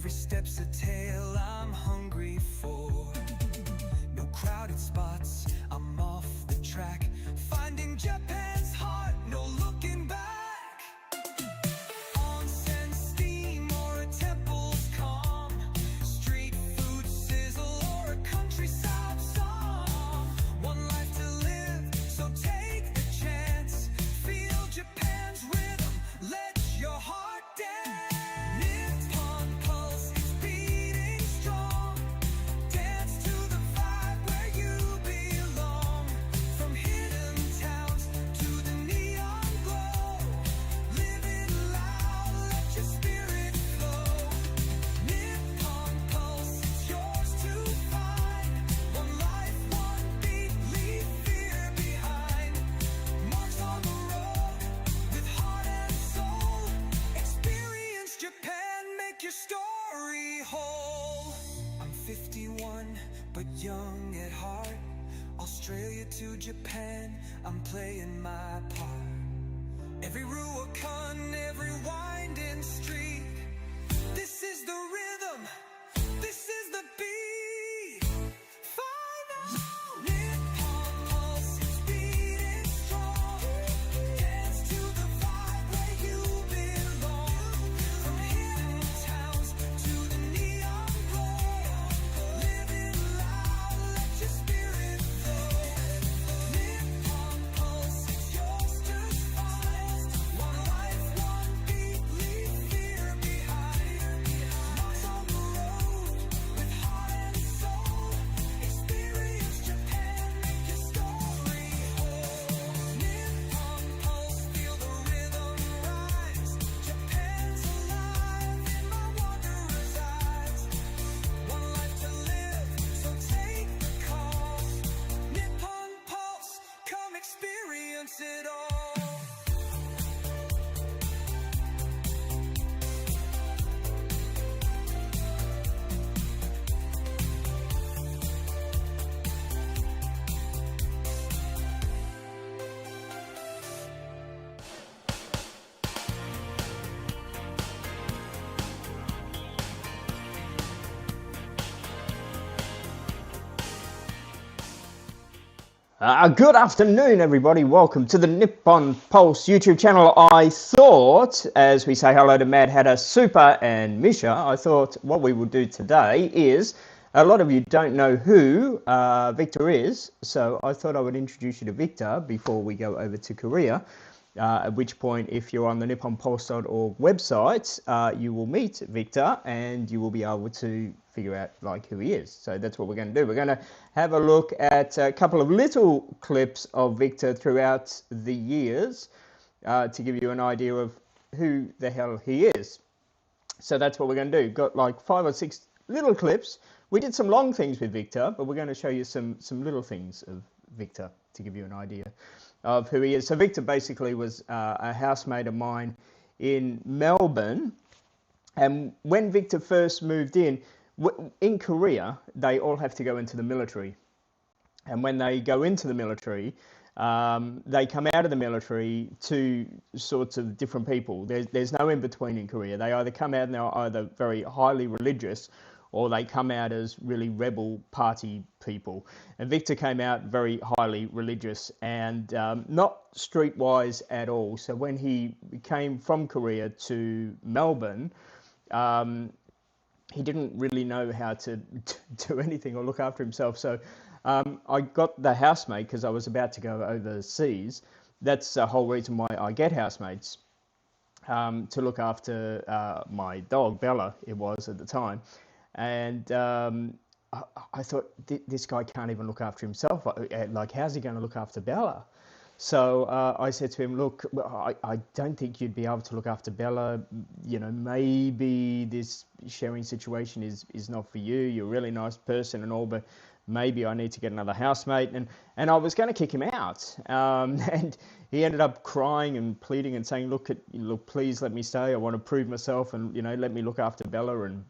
Every step's a tale I'm hungry for. No crowded spots, I'm off the track. Finding Japan's heart, no looking back. Onsen steam or a temple's calm. Street food sizzle or a countryside song. One life to live, so take the chance. Feel Japan's rhythm, let your heart dance. Nippon Pulse is beating strong. Dance to the vibe where you belong. From hidden towns to the neon glow. Live it loud, let your spirit flow. Nippon Pulse, it's yours to find. One life, one beat, leave fear behind. Marks on the road with heart and soul. Experience Japan, make your story whole. I'm 51, but young at heart. Australia to Japan, I'm playing my part. Every Ruakan, every winding street. This is the rhythm, this is the beat. Find out. Nippon Pulse is beating strong. Dance to the vibe where you belong. From hidden towns to the neon glow. Live it loud, let your spirit flow. Nippon Pulse, it's yours to find. One life, one beat, leave fear behind. Marks on the road with heart and soul. Experience Japan, make your story whole. Nippon Pulse, feel the rhythm rise. Japan's alive in my wanderer's eyes. One life to live, so take the call. Nippon Pulse, come experience it all. Good afternoon, everybody. Welcome to the Nippon Pulse YouTube channel. I thought, as we say hello to Mad Hatter, Super and Misha, I thought what we will do today is, a lot of you don't know who Victor is, so I thought I would introduce you to Victor before we go over to Korea. At which point, if you're on the NipponPulse.org website, you will meet Victor and you will be able to figure out like who he is. So that's what we're going to do. We're going to have a look at a couple of little clips of Victor throughout the years to give you an idea of who the hell he is. So that's what we're going to do. Got like 5 or 6 little clips. We did some long things with Victor, but we're going to show you some little things of Victor to give you an idea of who he is. So Victor basically was a housemate of mine in Melbourne, and when Victor first moved in Korea, they all have to go into the military, and when they go into the military, they come out of the military two sorts of different people. There's no in between in Korea. They either come out and they're either very highly religious, or they come out as really rebel party people. And Victor came out very highly religious and not streetwise at all. So when he came from Korea to Melbourne, he didn't really know how to do anything or look after himself. So I got the housemate because I was about to go overseas. That's the whole reason why I get housemates, to look after my dog, Bella, it was at the time. And I thought, this guy can't even look after himself. Like, how's he going to look after Bella? So I said to him, look, I don't think you'd be able to look after Bella. You know, maybe this sharing situation is not for you. You're a really nice person and all, but maybe I need to get another housemate. And I was going to kick him out. And he ended up crying and pleading and saying, look, please let me stay. I want to prove myself and, you know, let me look after Bella. And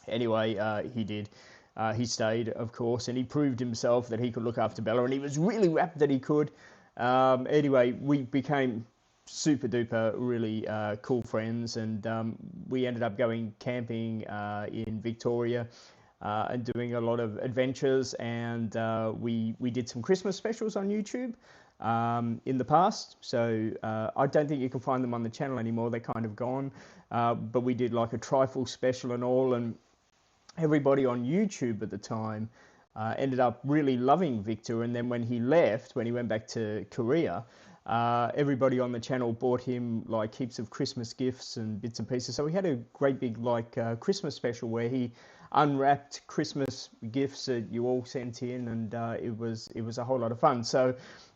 anyway, he did. He stayed, of course, and he proved himself that he could look after Bella, and he was really rapt that he could. Anyway, we became super duper really cool friends, and we ended up going camping in Victoria and doing a lot of adventures, and we did some Christmas specials on YouTube in the past. So I don't think you can find them on the channel anymore, they're kind of gone, but we did like a trifle special and all, and everybody on YouTube at the time ended up really loving Victor. And then when he left, when he went back to Korea, everybody on the channel bought him like heaps of Christmas gifts and bits and pieces. So we had a great big like Christmas special where he unwrapped Christmas gifts that you all sent in, and it was a whole lot of fun. So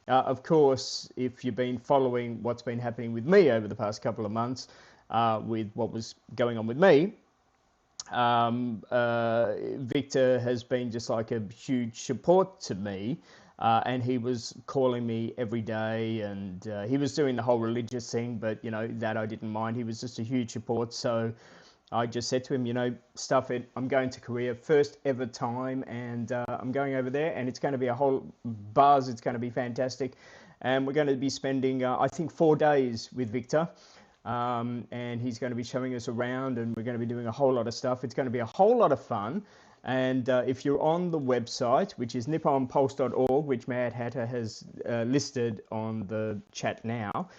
of course, if you've been following what's been happening with me over the past couple of months with what was going on with me, Victor has been just like a huge support to me, and he was calling me every day, and he was doing the whole religious thing, but you know, that I didn't mind. He was just a huge support. So I just said to him, you know, stuff it, I'm going to Korea, first ever time, and I'm going over there, and it's going to be a whole buzz. It's going to be fantastic, and we're going to be spending I think 4 days with Victor. And he's going to be showing us around, and we're going to be doing a whole lot of stuff. It's going to be a whole lot of fun. And if you're on the website, which is NipponPulse.org, which Mad Hatter has listed on the chat now,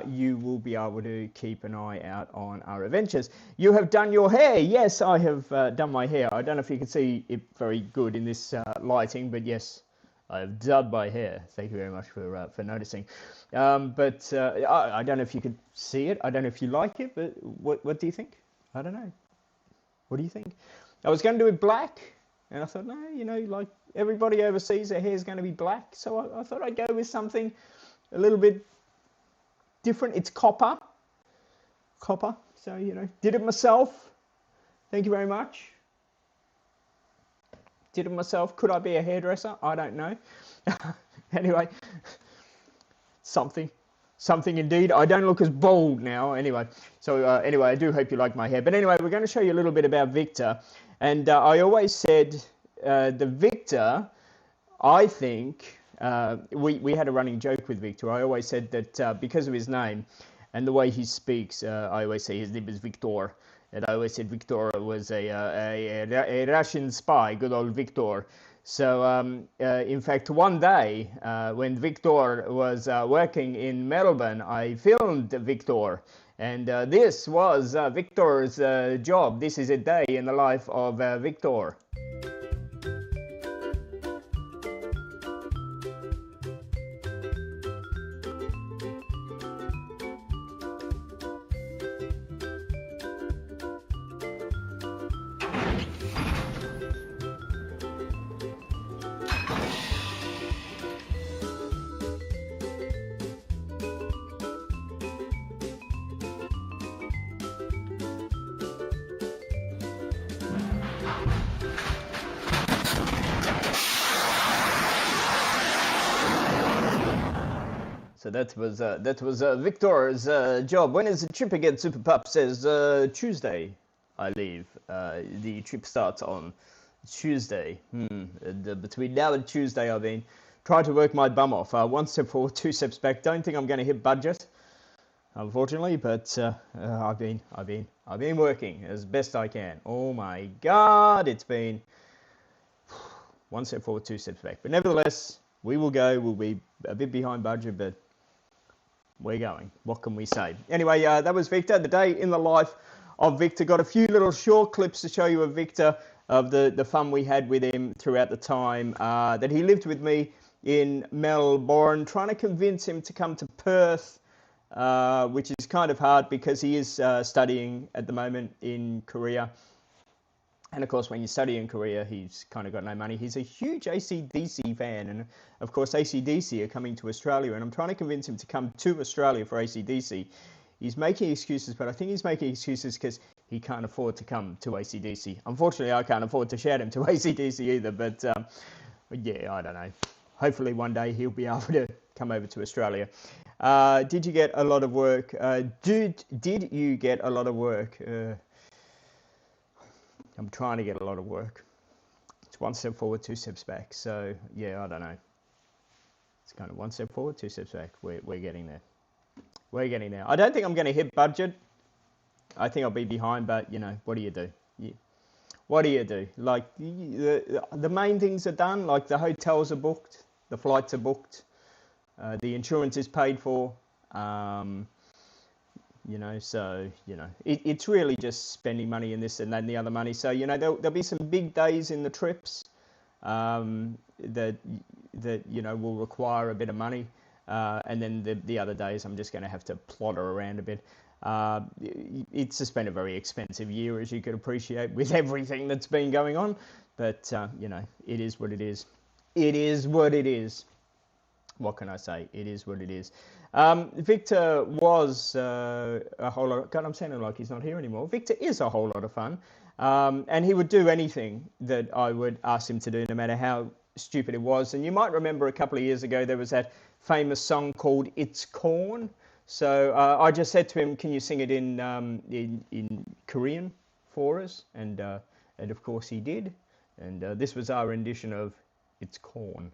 you will be able to keep an eye out on our adventures. You have done your hair. Yes, I have done my hair. I don't know if you can see it very good in this lighting, but yes, I've done my hair. Thank you very much for noticing. But I don't know if you could see it. I don't know if you like it, but what do you think? I don't know. What do you think? I was going to do it black, and I thought, no, you know, like everybody overseas, their hair is going to be black. So I thought I'd go with something a little bit different. It's copper. So, you know, did it myself. Thank you very much. Did it myself. Could I be a hairdresser? I don't know. Anyway, something indeed. I don't look as bald now. Anyway, so anyway, I do hope you like my hair. But anyway, we're going to show you a little bit about Victor. And I always said the Victor, I think, we had a running joke with Victor. I always said that because of his name and the way he speaks, I always say his name is Victor. And I always said Victor was a Russian spy, good old Victor. So, in fact, one day when Victor was working in Melbourne, I filmed Victor. And this was Victor's job. This is a day in the life of Victor. So that was Victor's job. When is the trip again? Super Pup says Tuesday, I leave. The trip starts on Tuesday. Between now and Tuesday, I've been trying to work my bum off. 1 step forward, 2 steps back. Don't think I'm going to hit budget, unfortunately, but I've been working as best I can. Oh my God, it's been 1 step forward, 2 steps back. But nevertheless, we will go. We'll be a bit behind budget, but we're going. What can we say? Anyway, that was Victor, the day in the life of Victor. Got a few little short clips to show you of Victor, of the fun we had with him throughout the time that he lived with me in Melbourne, trying to convince him to come to Perth, which is kind of hard because he is studying at the moment in Korea. And of course, when you study in Korea, he's kind of got no money. He's a huge AC/DC fan. And of course, AC/DC are coming to Australia. And I'm trying to convince him to come to Australia for AC/DC. He's making excuses, but I think he's making excuses because he can't afford to come to AC/DC. Unfortunately, I can't afford to shout him to AC/DC either. But yeah, I don't know. Hopefully one day he'll be able to come over to Australia. Did you get a lot of work? Did you get a lot of work? I'm trying to get a lot of work. It's 1 step forward, 2 steps back. So yeah, I don't know. It's kind of 1 step forward, 2 steps back. We're getting there. We're getting there. I don't think I'm going to hit budget. I think I'll be behind, but you know, what do you do? What do you do? Like the main things are done. Like the hotels are booked, the flights are booked, the insurance is paid for. You know, so you know, it's really just spending money in this and that and the other money. So you know, there'll be some big days in the trips that you know will require a bit of money, and then the other days I'm just going to have to plotter around a bit. It's just been a very expensive year, as you could appreciate, with everything that's been going on. But you know, it is what it is. It is what it is. What can I say? It is what it is. Victor was a whole lot. God, I'm sounding like he's not here anymore. Victor is a whole lot of fun, and he would do anything that I would ask him to do, no matter how stupid it was. And you might remember a couple of years ago there was that famous song called "It's Corn." So I just said to him, "Can you sing it in Korean for us?" And of course he did. And this was our rendition of "It's Corn."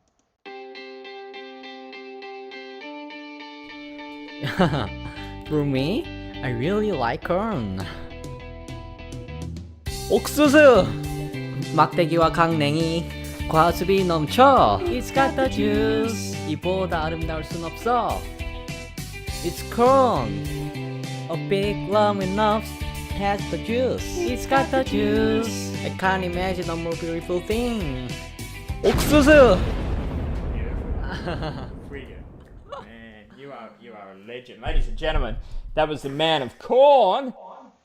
For me, I really like corn. 옥수수! 막대기와 강냉이, 과즙이 넘쳐. It's got the juice. 이보다 아름다울 순 없어. It's corn. A big lump enough has the juice. It's got the juice. I can't imagine a more beautiful thing. 옥수수! Man, you are a legend. Ladies and gentlemen, that was the Man of Corn.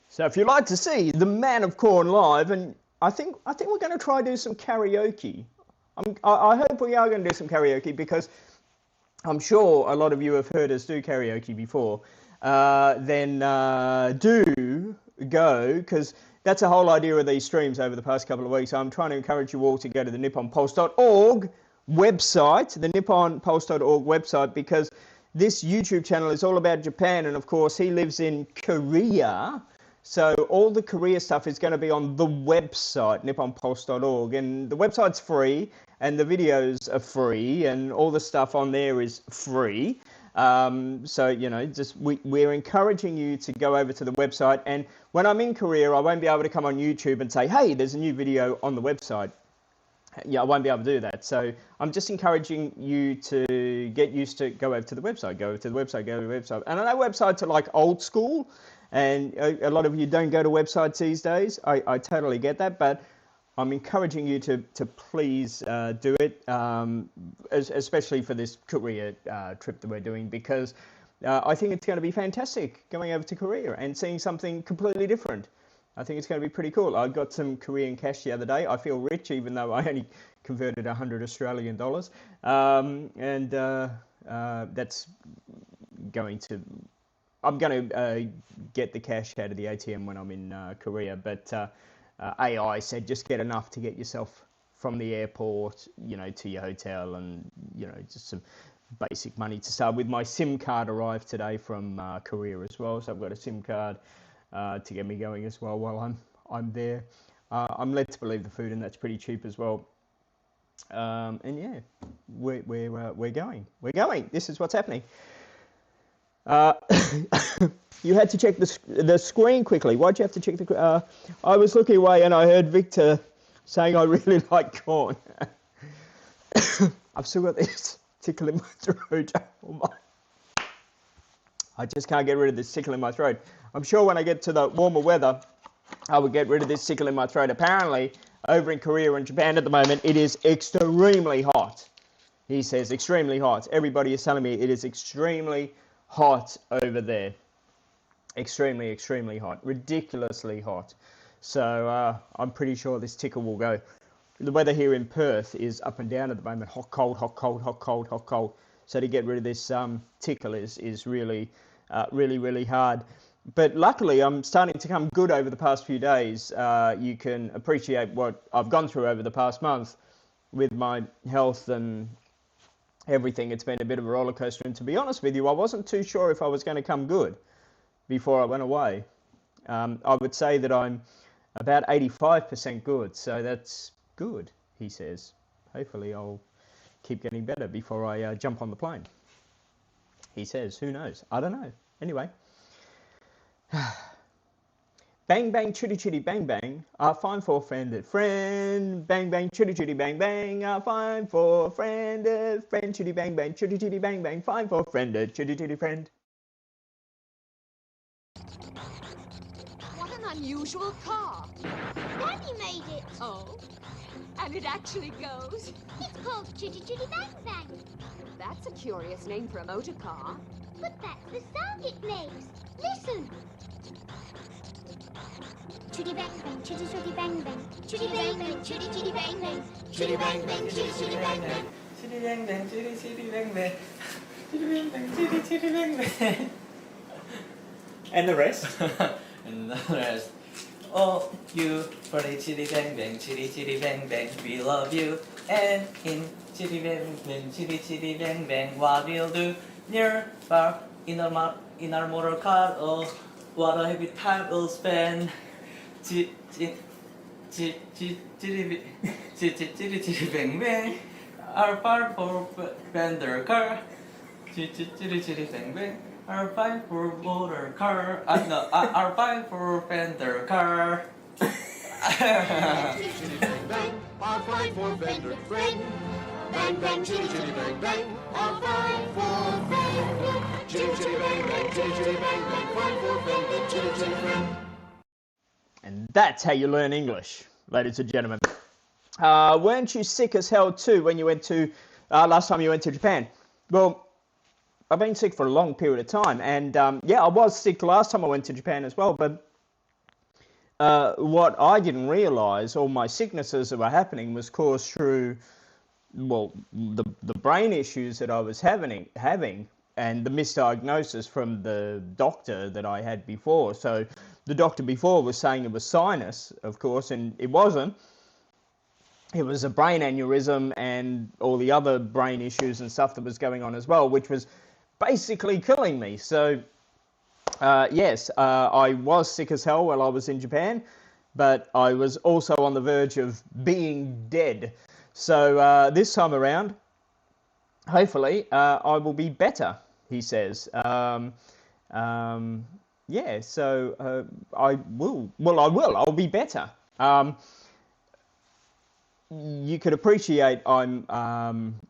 So if you'd like to see the Man of Corn live, and I think we're going to try do some karaoke. I hope we are going to do some karaoke, because I'm sure a lot of you have heard us do karaoke before. Then do go, because that's the whole idea of these streams over the past couple of weeks. I'm trying to encourage you all to go to the NipponPulse.org website, the NipponPulse.org website, because this YouTube channel is all about Japan, and of course he lives in Korea. So all the Korea stuff is going to be on the website, NipponPulse.org, and the website's free, and the videos are free, and all the stuff on there is free. So, you know, just we're encouraging you to go over to the website, and when I'm in Korea, I won't be able to come on YouTube and say, hey, there's a new video on the website. Yeah, I won't be able to do that. So I'm just encouraging you to get used to go over to the website, go over to the website, go over to the website. And I know websites are like old school, and a lot of you don't go to websites these days. I totally get that, but I'm encouraging you to please do it, especially for this Korea trip that we're doing, because I think it's going to be fantastic going over to Korea and seeing something completely different. I think it's going to be pretty cool. I got some Korean cash the other day. I feel rich, even though I only converted 100 Australian dollars. And that's going to... I'm going to get the cash out of the ATM when I'm in Korea. But AI said just get enough to get yourself from the airport, you know, to your hotel, and, you know, just some basic money to start with. My SIM card arrived today from Korea as well. So I've got a SIM card to get me going as well while I'm there. I'm led to believe the food, and that's pretty cheap as well. And yeah, we're going. We're going. This is what's happening. You had to check the screen quickly. Why'd you have to check the? I was looking away and I heard Victor saying, "I really like corn." I've still got this tickle in my throat. Oh my! I just can't get rid of this tickle in my throat. I'm sure when I get to the warmer weather, I will get rid of this tickle in my throat. Apparently, over in Korea and Japan at the moment, it is extremely hot. He says extremely hot. Everybody is telling me it is extremely hot over there. Extremely, extremely hot. Ridiculously hot. So I'm pretty sure this tickle will go. The weather here in Perth is up and down at the moment. Hot, cold, hot, cold, hot, cold, hot, cold. So to get rid of this tickle is really, really hard. But luckily, I'm starting to come good over the past few days. You can appreciate what I've gone through over the past month with my health and everything. It's been a bit of a roller coaster. And to be honest with you, I wasn't too sure if I was going to come good before I went away. I would say that I'm about 85% good. So that's good, he says. Hopefully, I'll keep getting better before I jump on the plane. He says, who knows? I don't know. Anyway. Bang bang chitty chitty bang bang, fine for friended friend. Bang bang chitty chitty bang bang, fine for friended friend. Chitty bang bang chitty chitty bang bang, fine for friended chitty chitty friend. What an unusual car. Daddy made it. Oh, and it actually goes? It's called Chitty Chitty Bang Bang. That's a curious name for a motor car. But that's the sound it makes. Listen. Chitty bang bang, chitty chitty bang bang. Chitty bang bang, chitty chitty bang bang. Chitty bang bang, chitty chitty bang bang. Chitty bang bang, chitty chitty bang bang. Chitty bang bang, chitty chitty bang bang. And the rest? And the rest. Oh, you pretty chitty bang bang, chitty chitty bang bang, we love you. And in chitty bang bang, chitty chitty bang bang, what we'll do near bar in our motor car. Oh, what a happy time we'll spend. Chitty bang bang, our fire for fender car. Chitty bang bang. Our fight for motor car. No, our fight for fender car. Chitty chitty bang bang, our fight for fender friend. Bang bang chitty chitty bang bang, our fight for fender. Chitty chitty bang bang, chitty chitty bang bang, fight for fender, chitty chitty friend. And that's how you learn English, ladies and gentlemen. Weren't you sick as hell too when you went to, last time you went to Japan? Well, I've been sick for a long period of time, and yeah, I was sick last time I went to Japan as well, but what I didn't realise, all my sicknesses that were happening was caused through, well, the brain issues that I was having and the misdiagnosis from the doctor that I had before. So the doctor before was saying it was sinus, of course, and it wasn't. It was a brain aneurysm and all the other brain issues and stuff that was going on as well, which was basically killing me. So yes, I was sick as hell while I was in Japan, but I was also on the verge of being dead. So this time around, hopefully, I will be better, he says. Yeah, so I will. Well, I will. I'll be better. You could appreciate I'm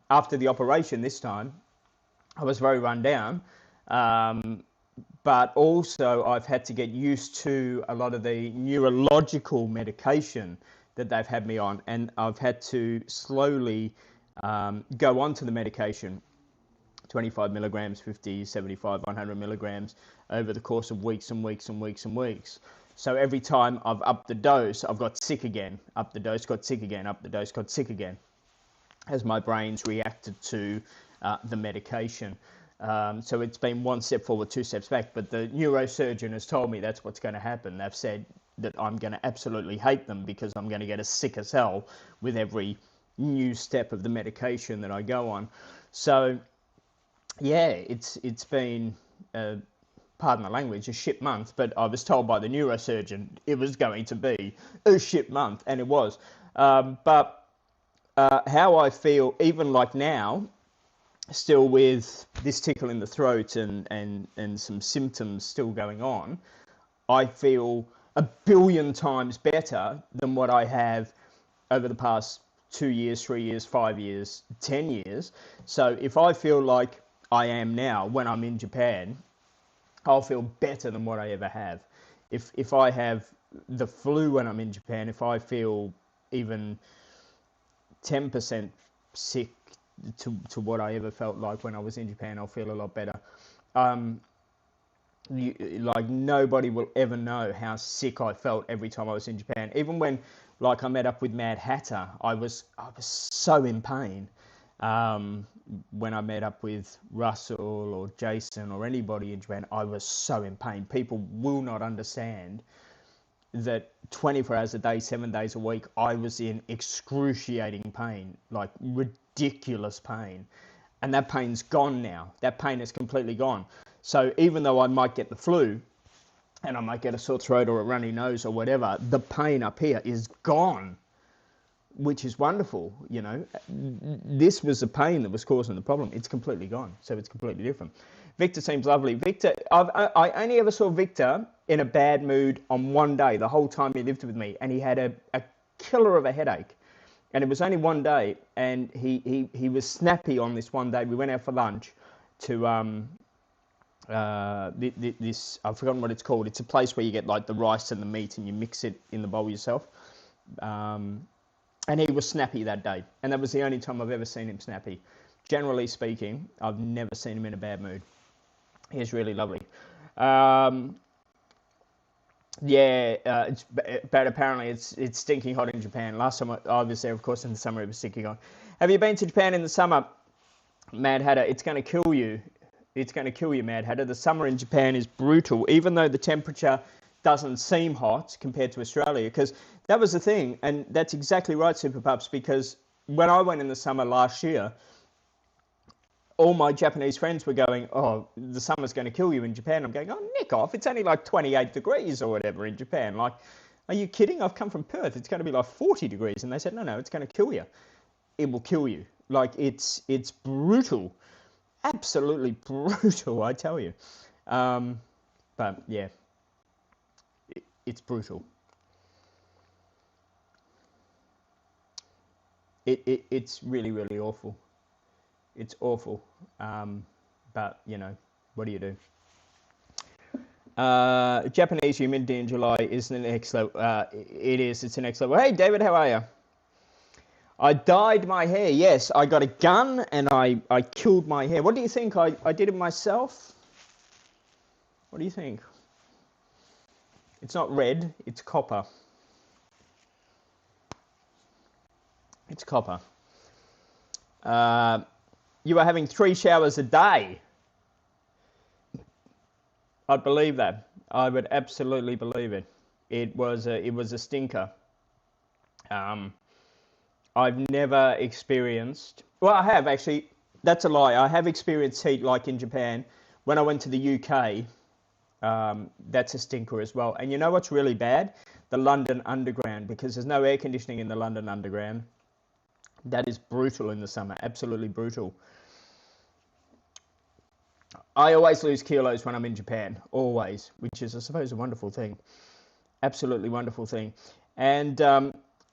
after the operation this time, I was very run down, but also I've had to get used to a lot of the neurological medication that they've had me on, and I've had to slowly go onto the medication, 25 milligrams, 50, 75, 100 milligrams over the course of weeks and weeks and weeks and weeks. So every time I've upped the dose, I've got sick again, up the dose, got sick again, up the dose, got sick again, as my brain's reacted to the medication. So it's been one step forward, two steps back, but the neurosurgeon has told me that's what's going to happen. They've said that I'm going to absolutely hate them because I'm going to get as sick as hell with every new step of the medication that I go on. So yeah, it's been, pardon the language, a shit month, but I was told by the neurosurgeon it was going to be a shit month, and it was. But how I feel, even like now, still with this tickle in the throat and some symptoms still going on, I feel a billion times better than what I have over the past 2 years, 3 years, 5 years, 10 years. So if I feel like I am now when I'm in Japan, I'll feel better than what I ever have. If I have the flu when I'm in Japan, if I feel even 10% sick to what I ever felt like when I was in Japan, I'll feel a lot better. Like nobody will ever know how sick I felt every time I was in Japan. Even when, like, I met up with Mad Hatter, I was so in pain. When I met up with Russell or Jason or anybody in Japan, I was so in pain. People will not understand that 24 hours a day, 7 days a week, I was in excruciating pain, like ridiculous pain. And that pain's gone now. That pain is completely gone. So even though I might get the flu and I might get a sore throat or a runny nose or whatever, the pain up here is gone. which is wonderful. You know, this was the pain that was causing the problem. It's completely gone, so it's completely different. Victor seems lovely. Victor, I only ever saw Victor in a bad mood on one day, the whole time he lived with me, and he had a killer of a headache. And it was only one day, and he was snappy on this one day. We went out for lunch to this, I've forgotten what it's called. It's a place where you get like the rice and the meat and you mix it in the bowl yourself. And he was snappy that day, and that was the only time I've ever seen him snappy. Generally speaking, I've never seen him in a bad mood. He's really lovely. But apparently it's stinking hot in Japan. Last time I was there, of course, in the summer it was stinking hot. Have you been to Japan in the summer, Mad Hatter? It's going to kill you. It's going to kill you, Mad Hatter. The summer in Japan is brutal, even though the temperature doesn't seem hot compared to Australia, because that was the thing, and that's exactly right, Super Pups, because when I went in the summer last year, all my Japanese friends were going, oh, the summer's going to kill you in Japan. I'm going, oh, nick off. It's only like 28 degrees or whatever in Japan. Like, are you kidding? I've come from Perth. It's going to be like 40 degrees. And they said, no, it's going to kill you. It will kill you. Like, it's brutal. Absolutely brutal, I tell you. But, yeah, it's brutal. It's really, really awful. It's awful, but you know, what do you do? Japanese humidity in July is an excellent. It is. It's an excellent. Hey, David, how are you? I dyed my hair. Yes, I got a gun and I killed my hair. What do you think? I did it myself. What do you think? It's not red. It's copper. It's copper. You are having 3 showers a day. I'd believe that. I would absolutely believe it. It was a stinker. I've never experienced. Well, I have actually. That's a lie. I have experienced heat like in Japan. When I went to the UK, that's a stinker as well. And you know what's really bad? The London Underground, because there's no air conditioning in the London Underground. That is brutal in the summer, absolutely brutal. I always lose kilos when I'm in Japan, always, which is, I suppose, a wonderful thing. Absolutely wonderful thing. And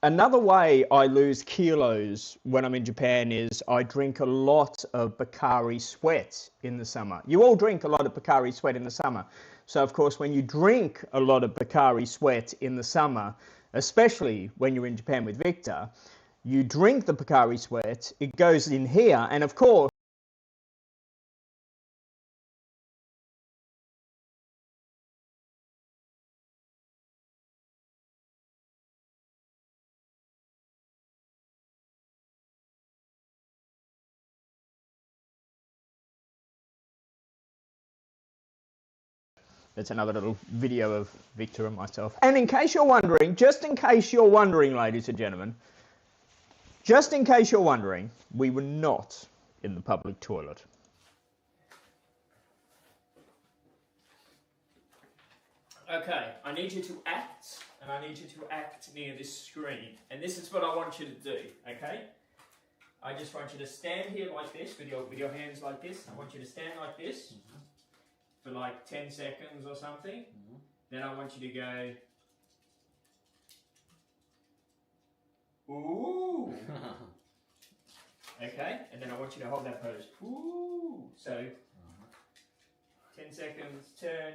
another way I lose kilos when I'm in Japan is I drink a lot of Bacardi Sweat in the summer. You all drink a lot of Bacardi Sweat in the summer. So, of course, when you drink a lot of Bacardi Sweat in the summer, especially when you're in Japan with Victor, you drink the Bacardi Sweat, it goes in here, and of course, that's another little video of Victor and myself. And in case you're wondering, just in case you're wondering, ladies and gentlemen, just in case you're wondering, we were not in the public toilet. Okay, I need you to act, and I need you to act near this screen. And this is what I want you to do, okay? I just want you to stand here like this, with your hands like this. I want you to stand like this for like 10 seconds or something. Then I want you to go, ooh. Okay, and then I want you to hold that pose. Ooh. So, 10 seconds, turn,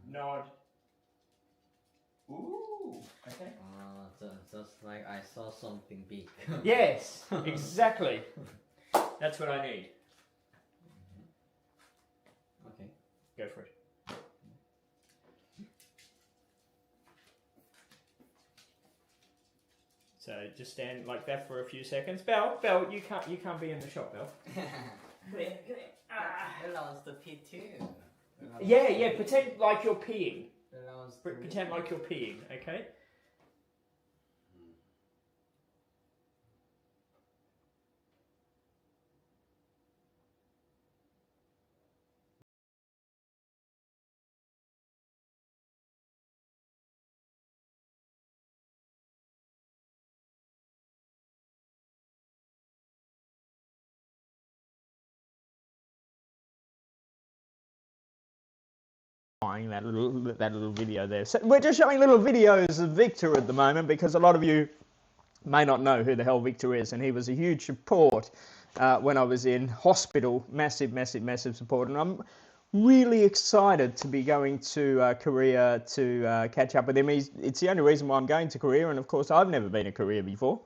nod. Ooh. Okay. Just like I saw something big. Yes, exactly. That's what I need. Okay. Go for it. So just stand like that for a few seconds. Belle, you can't be in the shot, Belle. Come here. Ah. Allows the pee too. Yeah, pretend like you're peeing. Allows Pretend like you're peeing, okay? justifying that little video there. So we're just showing little videos of Victor at the moment because a lot of you may not know who the hell Victor is, and he was a huge support when I was in hospital. Massive support, and I'm really excited to be going to Korea to catch up with him. It's the only reason why I'm going to Korea, and of course I've never been to Korea before.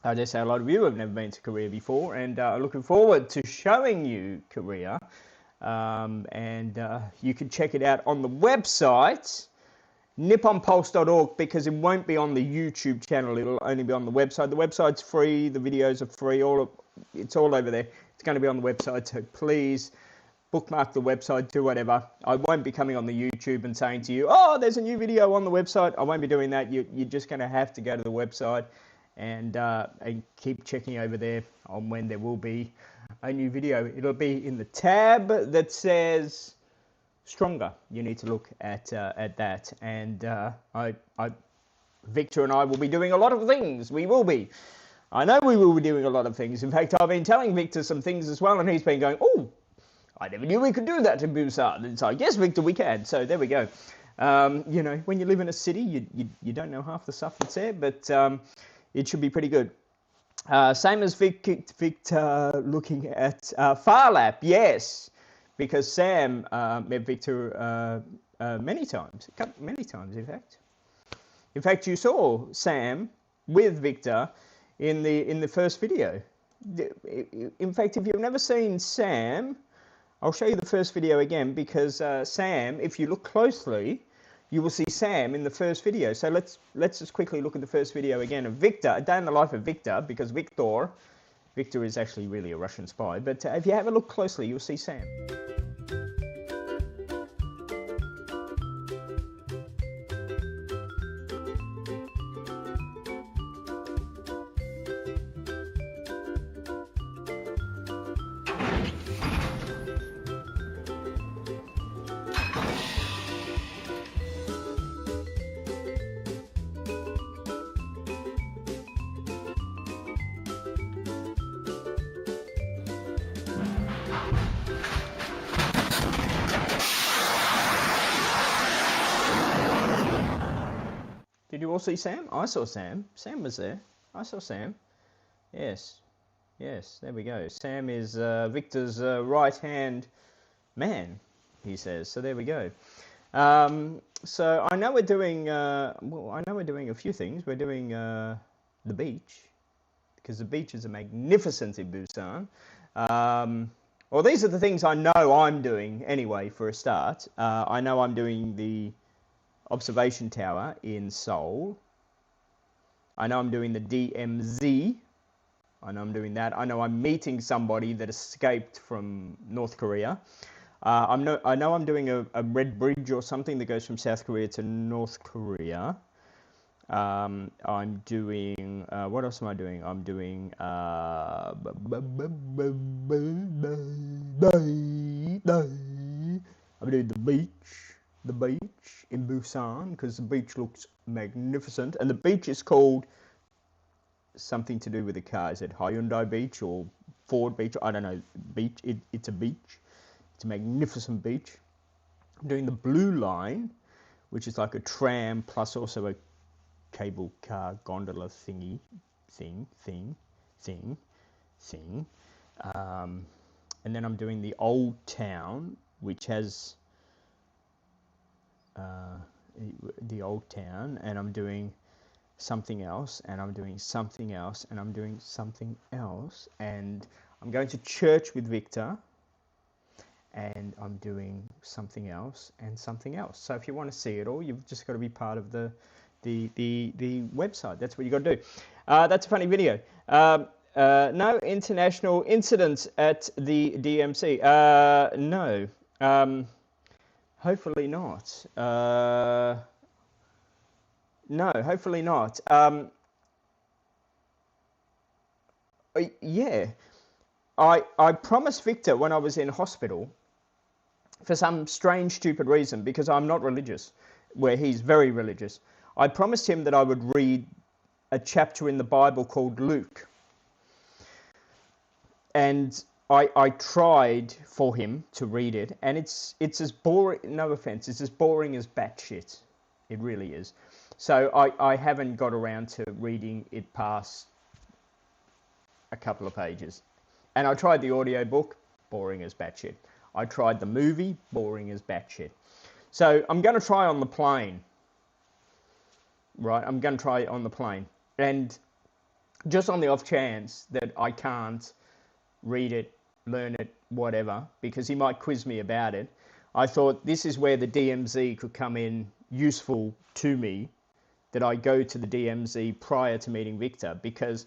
I dare say a lot of you have never been to Korea before, and looking forward to showing you Korea. And you can check it out on the website, NipponPulse.org, because it won't be on the YouTube channel. It'll only be on the website. The website's free. The videos are free. It's all over there. It's going to be on the website, so please bookmark the website, do whatever. I won't be coming on the YouTube and saying to you, oh, there's a new video on the website. I won't be doing that. You're just going to have to go to the website and keep checking over there on when there will be a new video. It'll be in the tab that says Stronger. You need to look at that. And Victor and I will be doing a lot of things. We will be. I know we will be doing a lot of things. In fact, I've been telling Victor some things as well, and he's been going, oh, I never knew we could do that in Busan. And it's like, yes, Victor, we can. So there we go. You know, when you live in a city, you don't know half the stuff that's there, but it should be pretty good. Same as Victor looking at Farlap, yes, because Sam met Victor many times, in fact. In fact, you saw Sam with Victor in the first video. In fact, if you've never seen Sam, I'll show you the first video again, because Sam, if you look closely, you will see Sam in the first video. So let's just quickly look at the first video again of Victor, a day in the life of Victor, because Victor is actually really a Russian spy. But if you have a look closely, you'll see Sam. Did you all see Sam? I saw Sam. Sam was there. I saw Sam. Yes. Yes, there we go. Sam is Victor's right-hand man, he says. So there we go. So I know we're doing, a few things. We're doing the beach, because the beach is magnificent in Busan. Well, these are the things I know I'm doing anyway, for a start. I know I'm doing the observation tower in Seoul. I know I'm doing the DMZ. I know I'm doing that. I know I'm meeting somebody that escaped from North Korea. I know I'm doing a red bridge or something that goes from South Korea to North Korea. I'm doing, what else am I doing? I'm doing, I'm doing the beach in Busan, because the beach looks magnificent, and the beach is called something to do with the car. Is it Hyundai Beach or Ford Beach? I don't know. Beach. It's a beach. It's a magnificent beach. I'm doing the Blue Line, which is like a tram plus also a cable car gondola thing. And then I'm doing the Old Town, which has the Old Town, and I'm doing something else, and I'm doing something else, and I'm doing something else, and I'm going to church with Victor, and I'm doing something else and something else. So if you want to see it all, you've just got to be part of the website. That's what you got to do. That's a funny video. No international incidents at the DMC. No. Hopefully not. No, hopefully not. Yeah. I promised Victor when I was in hospital, for some strange, stupid reason, because I'm not religious, where he's very religious, I promised him that I would read a chapter in the Bible called Luke. And I tried for him to read it, and it's as boring. No offense, it's as boring as batshit. It really is. So I haven't got around to reading it past a couple of pages. And I tried the audiobook, boring as batshit. I tried the movie, boring as batshit. So I'm going to try on the plane. Right, I'm going to try it on the plane. And just on the off chance that I can't read it, learn it, whatever, because he might quiz me about it, I thought this is where the DMZ could come in useful to me, that I go to the DMZ prior to meeting Victor, because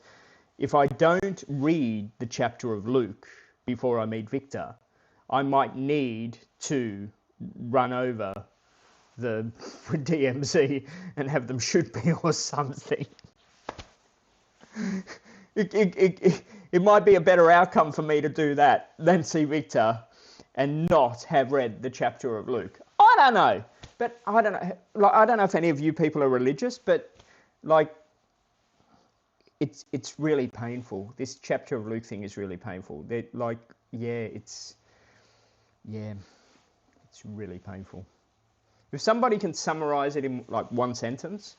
if I don't read the chapter of Luke before I meet Victor, I might need to run over the DMZ and have them shoot me or something. It might be a better outcome for me to do that than see Victor and not have read the chapter of Luke. I don't know, but I don't know. Like, I don't know if any of you people are religious, but like, it's really painful. This chapter of Luke thing is really painful. It's really painful. If somebody can summarize it in like one sentence,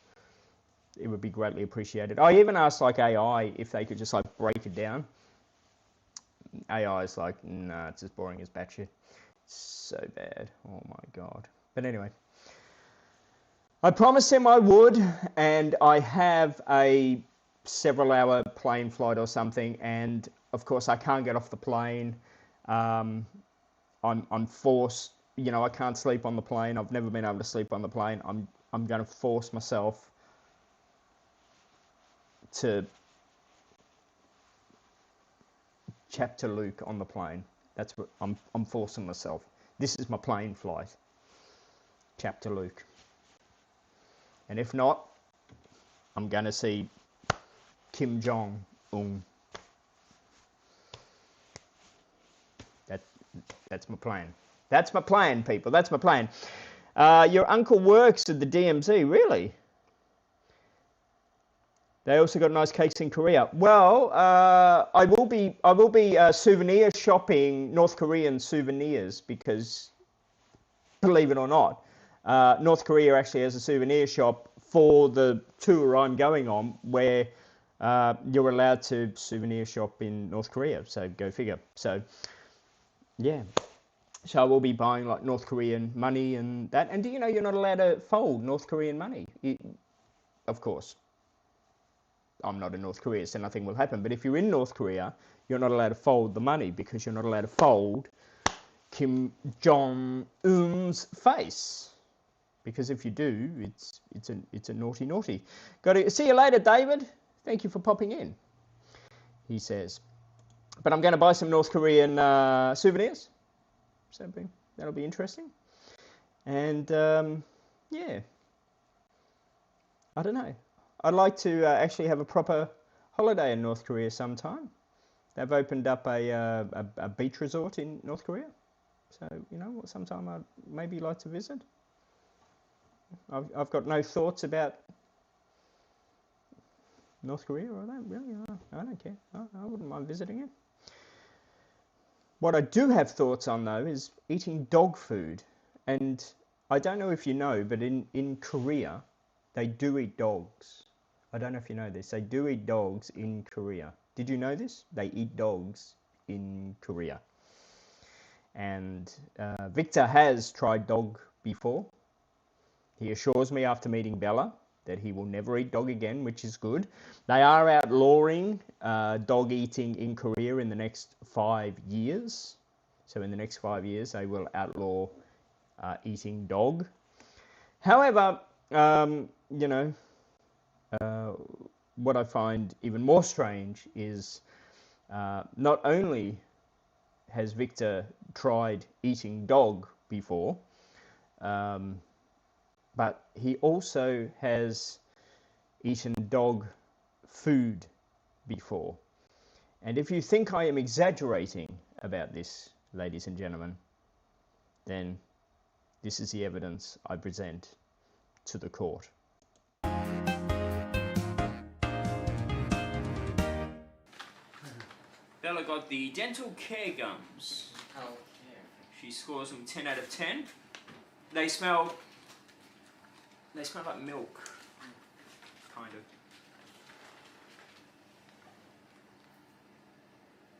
it would be greatly appreciated. I even asked like AI if they could just like break it down. AI is like, nah, it's as boring as batshit. So bad. Oh my God. But anyway, I promised him I would, and I have a several-hour plane flight or something, and of course I can't get off the plane. I'm forced. You know, I can't sleep on the plane. I've never been able to sleep on the plane. I'm going to force myself to chapter Luke on the plane. That's what I'm forcing myself. This is my plane flight. Chapter Luke. And if not, I'm going to see Kim Jong-un. That's my plan. That's my plan, people. That's my plan. Your uncle works at the DMZ, really? They also got nice cakes in Korea. Well, I will be souvenir shopping North Korean souvenirs, because, believe it or not, North Korea actually has a souvenir shop for the tour I'm going on, where you're allowed to souvenir shop in North Korea. So go figure. So yeah. So I will be buying like North Korean money and that. And do you know you're not allowed to fold North Korean money? Of course, I'm not in North Korea, so nothing will happen. But if you're in North Korea, you're not allowed to fold the money, because you're not allowed to fold Kim Jong-un's face. Because if you do, it's a naughty naughty. Got to see you later, David. Thank you for popping in. He says, but I'm going to buy some North Korean souvenirs. So that'll be interesting. And yeah, I don't know. I'd like to actually have a proper holiday in North Korea sometime. They've opened up a beach resort in North Korea. So, you know, sometime I'd maybe like to visit. I've got no thoughts about North Korea, or I don't care. I wouldn't mind visiting it. What I do have thoughts on, though, is eating dog food. And I don't know if you know, but in Korea, they do eat dogs. I don't know if you know this. They do eat dogs in Korea. Did you know this? They eat dogs in Korea. And Victor has tried dog before. He assures me after meeting Bella that he will never eat dog again, which is good. They are outlawing dog eating in Korea in the next 5 years. So in the next 5 years, they will outlaw eating dog. However, you know, what I find even more strange is not only has Victor tried eating dog before, but he also has eaten dog food before. And if you think I am exaggerating about this, ladies and gentlemen, then this is the evidence I present to the court. Bella got the dental care gums. Oh, She scores them 10 out of 10. They smell like milk, kind of.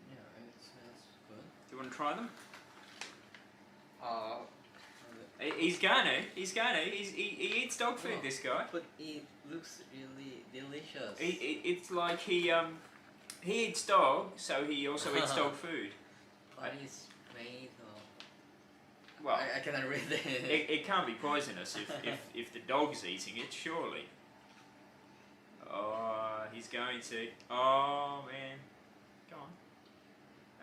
yeah, it smells good. Do you want to try them? Uh, He's gonna. He eats dog food. Oh. This guy. but it looks really delicious. It's like he eats dog, so he also eats dog food. But it's made of... Well, I cannot read it. it can't be poisonous if the dog's eating it, surely. Oh, he's going to. Oh man, go on.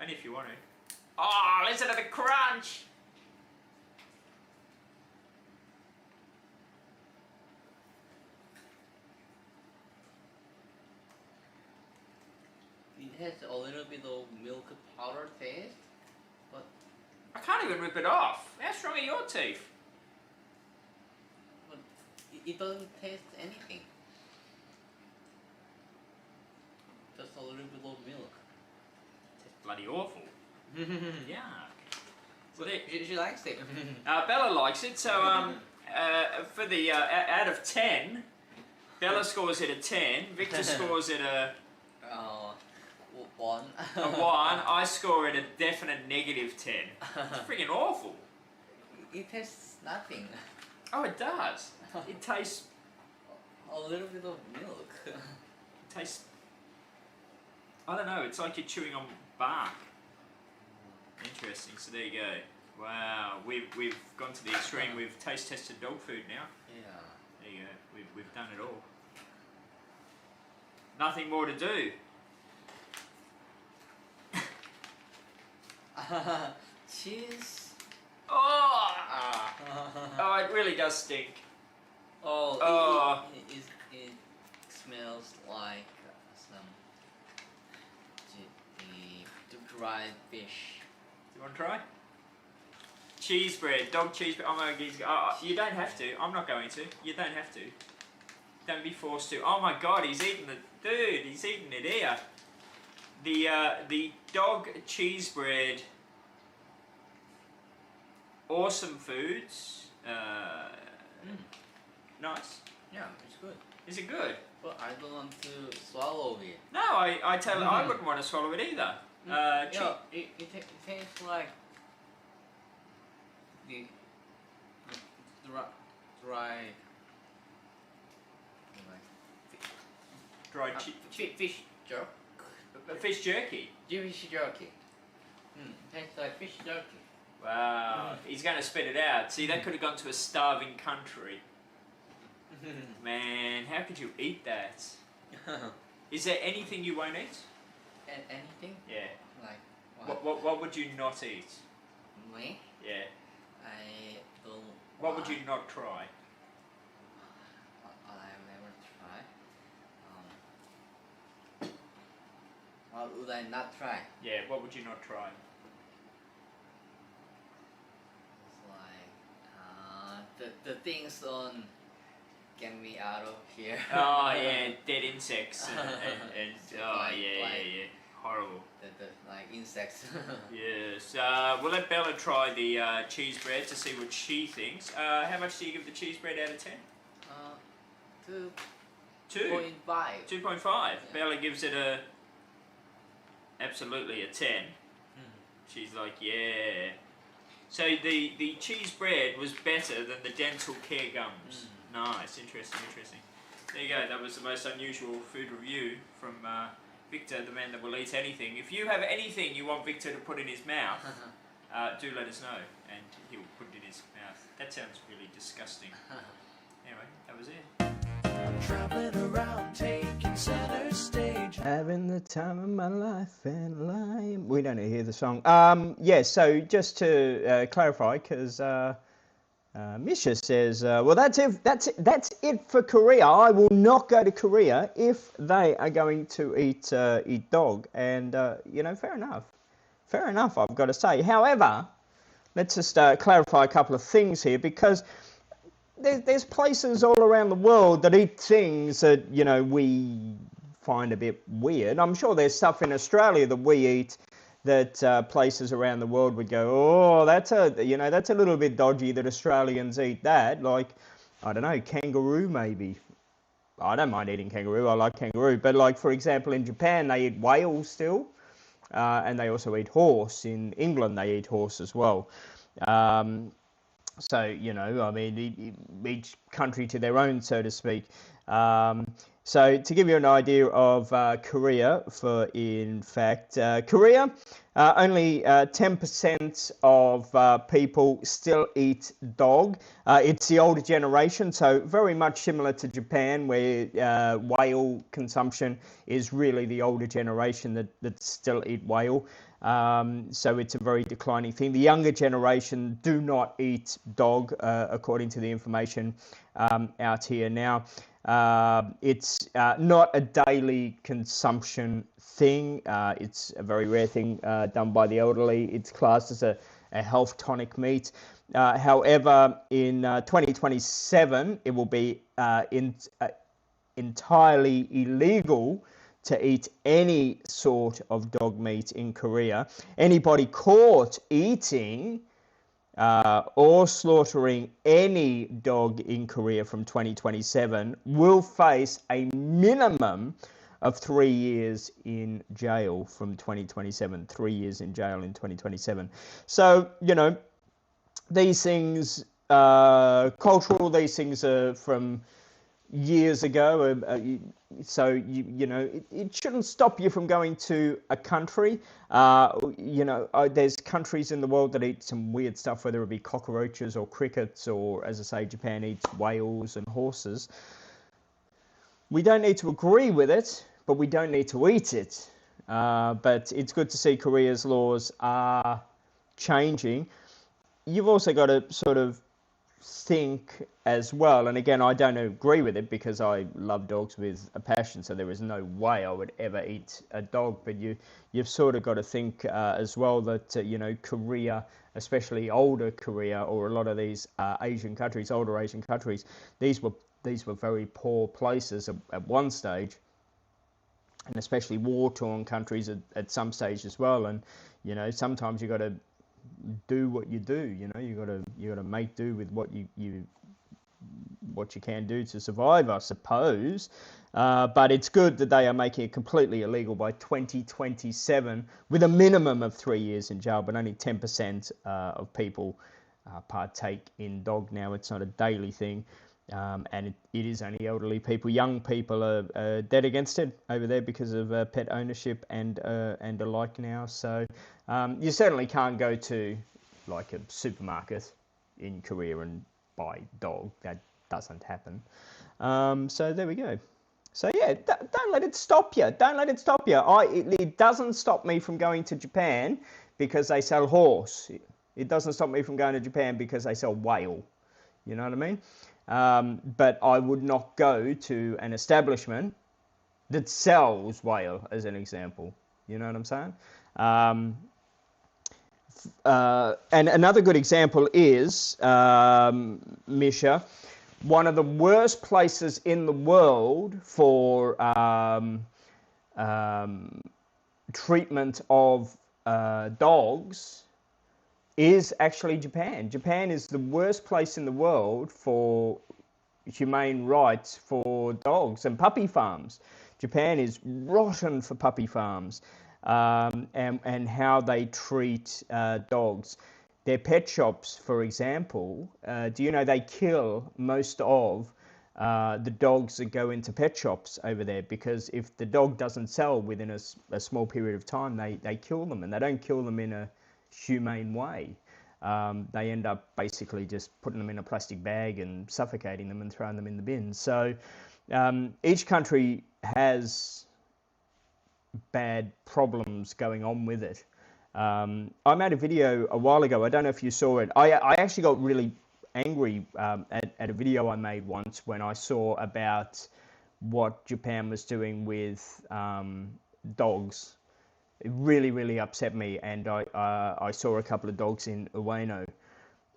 And if you want to. Oh, listen to the crunch. It has a little bit of milk powder taste, but I can't even rip it off. How strong are your teeth? it doesn't taste anything. Just a little bit of milk. It's bloody awful. Yeah. So she likes it. Bella likes it, so for the out of 10, Bella scores it a 10, Victor scores it a 1. a 1, I score it a definite negative 10. It's freaking awful. It tastes nothing. Oh, it does. It tastes, A little bit of milk. I don't know, it's like you're chewing on bark. Interesting, so there you go. Wow, we've gone to the extreme, we've taste tested dog food now. Yeah. There you go, we've done it all. Nothing more to do. Cheese. Oh! Oh, it really does stink. Oh, it smells like some dried fish. Do you want to try? Cheese bread, dog cheese bread. Oh my God, you don't have to. I'm not going to. You don't have to. Don't be forced to. Oh my God, he's eating it. Dude, he's eating it here. The dog cheese bread. Awesome Foods. Nice. Yeah, it's good. Is it good? But I don't want to swallow it. No, I tell you, I wouldn't want to swallow it either. Yeah, it tastes like the dry Dried fish jerk. fish jerky. Fish jerky. Tastes like fish jerky. Wow, he's going to spit it out. See, that could have gone to a starving country. Man, how could you eat that? Is there anything you won't eat? Anything? Yeah. Like What would you not eat? Me? Yeah. I don't. What would you not try? I've never tried. What would I not try? Yeah, what would you not try? It's like the things on get me out of here. Oh yeah, dead insects and oh yeah. Horrible. The like insects. Yes. We'll let Bella try the cheese bread to see what she thinks. How much do you give the cheese bread out of 10? 2.5. 2.5. Yeah. Bella gives it absolutely a 10. She's like, yeah. So the cheese bread was better than the dental care gums. Nice, interesting. There you go. That was the most unusual food review from Victor, the man that will eat anything. If you have anything you want Victor to put in his mouth, do let us know, and he will put it in his mouth. That sounds really disgusting. Anyway, that was it. Traveling around, taking center stage. Having the time of my life and lying. We don't hear the song. Yeah, so just to clarify, because Misha says, well, that's it for Korea. I will not go to Korea if they are going to eat dog. And, fair enough, I've got to say. However, let's just clarify a couple of things here, because there's places all around the world that eat things that, we find a bit weird. I'm sure there's stuff in Australia that we eat that places around the world would go, oh, that's a little bit dodgy that Australians eat that. Like, I don't know, kangaroo maybe. I don't mind eating kangaroo. I like kangaroo. But like, for example, in Japan, they eat whale still. And they also eat horse. In England, they eat horse as well. So, I mean, each country to their own, so to speak. So to give you an idea of Korea, Korea, only 10% of people still eat dog. It's the older generation, so very much similar to Japan, where whale consumption is really the older generation that still eat whale. So it's a very declining thing. The younger generation do not eat dog, according to the information out here now. It's not a daily consumption thing. It's a very rare thing done by the elderly. It's classed as a health tonic meat. However, in 2027, it will be entirely illegal to eat any sort of dog meat in Korea. Anybody caught eating or slaughtering any dog in Korea from 2027 will face a minimum of 3 years in jail from 2027. 3 years in jail in 2027. So, these things, cultural, these things are from years ago, so it shouldn't stop you from going to a country. There's countries in the world that eat some weird stuff, whether it be cockroaches or crickets, or, as I say, Japan eats whales and horses. We don't need to agree with it, but we don't need to eat it. But it's good to see Korea's laws are changing. You've also got to sort of think as well, and again, I don't agree with it because I love dogs with a passion, so there is no way I would ever eat a dog, but you've sort of got to think as well that Korea, especially older Korea, or a lot of these Asian countries, older Asian countries, these were very poor places at one stage, and especially war-torn countries at some stage as well. And sometimes you got to do what you do. You got to make do with what you can do to survive, I suppose. But it's good that they are making it completely illegal by 2027, with a minimum of 3 years in jail. But only 10% of people partake in dog now. It's not a daily thing. And it is only elderly people. Young people are dead against it over there because of pet ownership and the like now. So you certainly can't go to like a supermarket in Korea and buy dog. That doesn't happen. So there we go. So yeah, don't let it stop you. Don't let it stop you. It doesn't stop me from going to Japan because they sell horse. It doesn't stop me from going to Japan because they sell whale. You know what I mean? But I would not go to an establishment that sells whale, as an example. You know what I'm saying? And another good example is, Misha, one of the worst places in the world for treatment of dogs is actually Japan. Japan is the worst place in the world for humane rights for dogs and puppy farms. Japan is rotten for puppy farms and how they treat dogs. Their pet shops, for example, do you know they kill most of the dogs that go into pet shops over there, because if the dog doesn't sell within a small period of time, they kill them, and they don't kill them in a humane way. They end up basically just putting them in a plastic bag and suffocating them and throwing them in the bin. So each country has bad problems going on with it. I made a video a while ago. I don't know if you saw it. I actually got really angry at a video I made once when I saw about what Japan was doing with dogs. It really, really upset me, and I saw a couple of dogs in Ueno,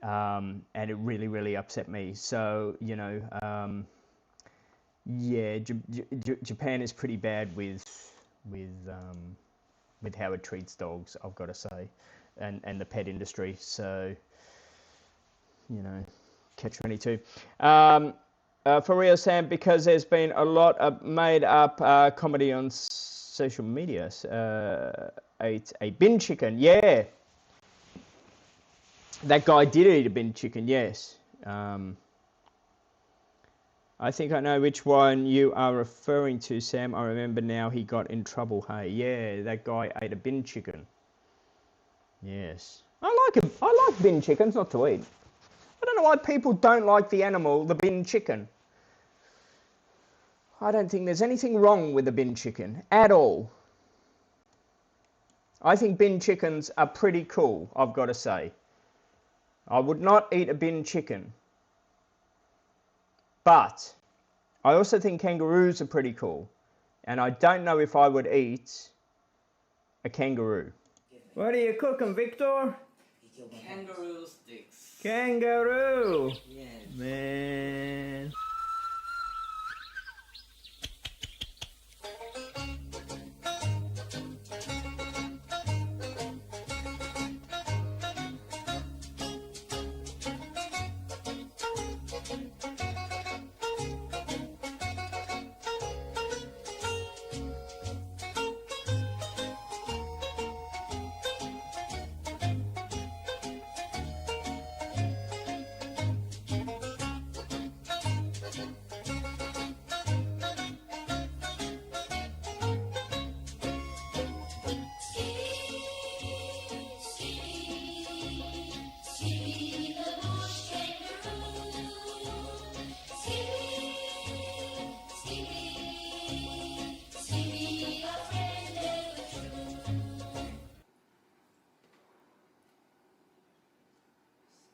and it really, really upset me. So, Yeah, Japan is pretty bad with how it treats dogs, I've got to say, and the pet industry. So, you know, catch 22. For real, Sam, because there's been a lot of made up comedy on social media. Ate a bin chicken. Yeah, that guy did eat a bin chicken. Yes. I think I know which one you are referring to, Sam. I remember now, he got in trouble. Hey, yeah, that guy ate a bin chicken. Yes. I like it. I like bin chickens, not to eat. I don't know why people don't like the animal, the bin chicken. I don't think there's anything wrong with the bin chicken at all. I think bin chickens are pretty cool, I've got to say. I would not eat a bin chicken. But I also think kangaroos are pretty cool. And I don't know if I would eat a kangaroo. What are you cooking, Victor? Kangaroo sticks. Kangaroo! Yes. Man.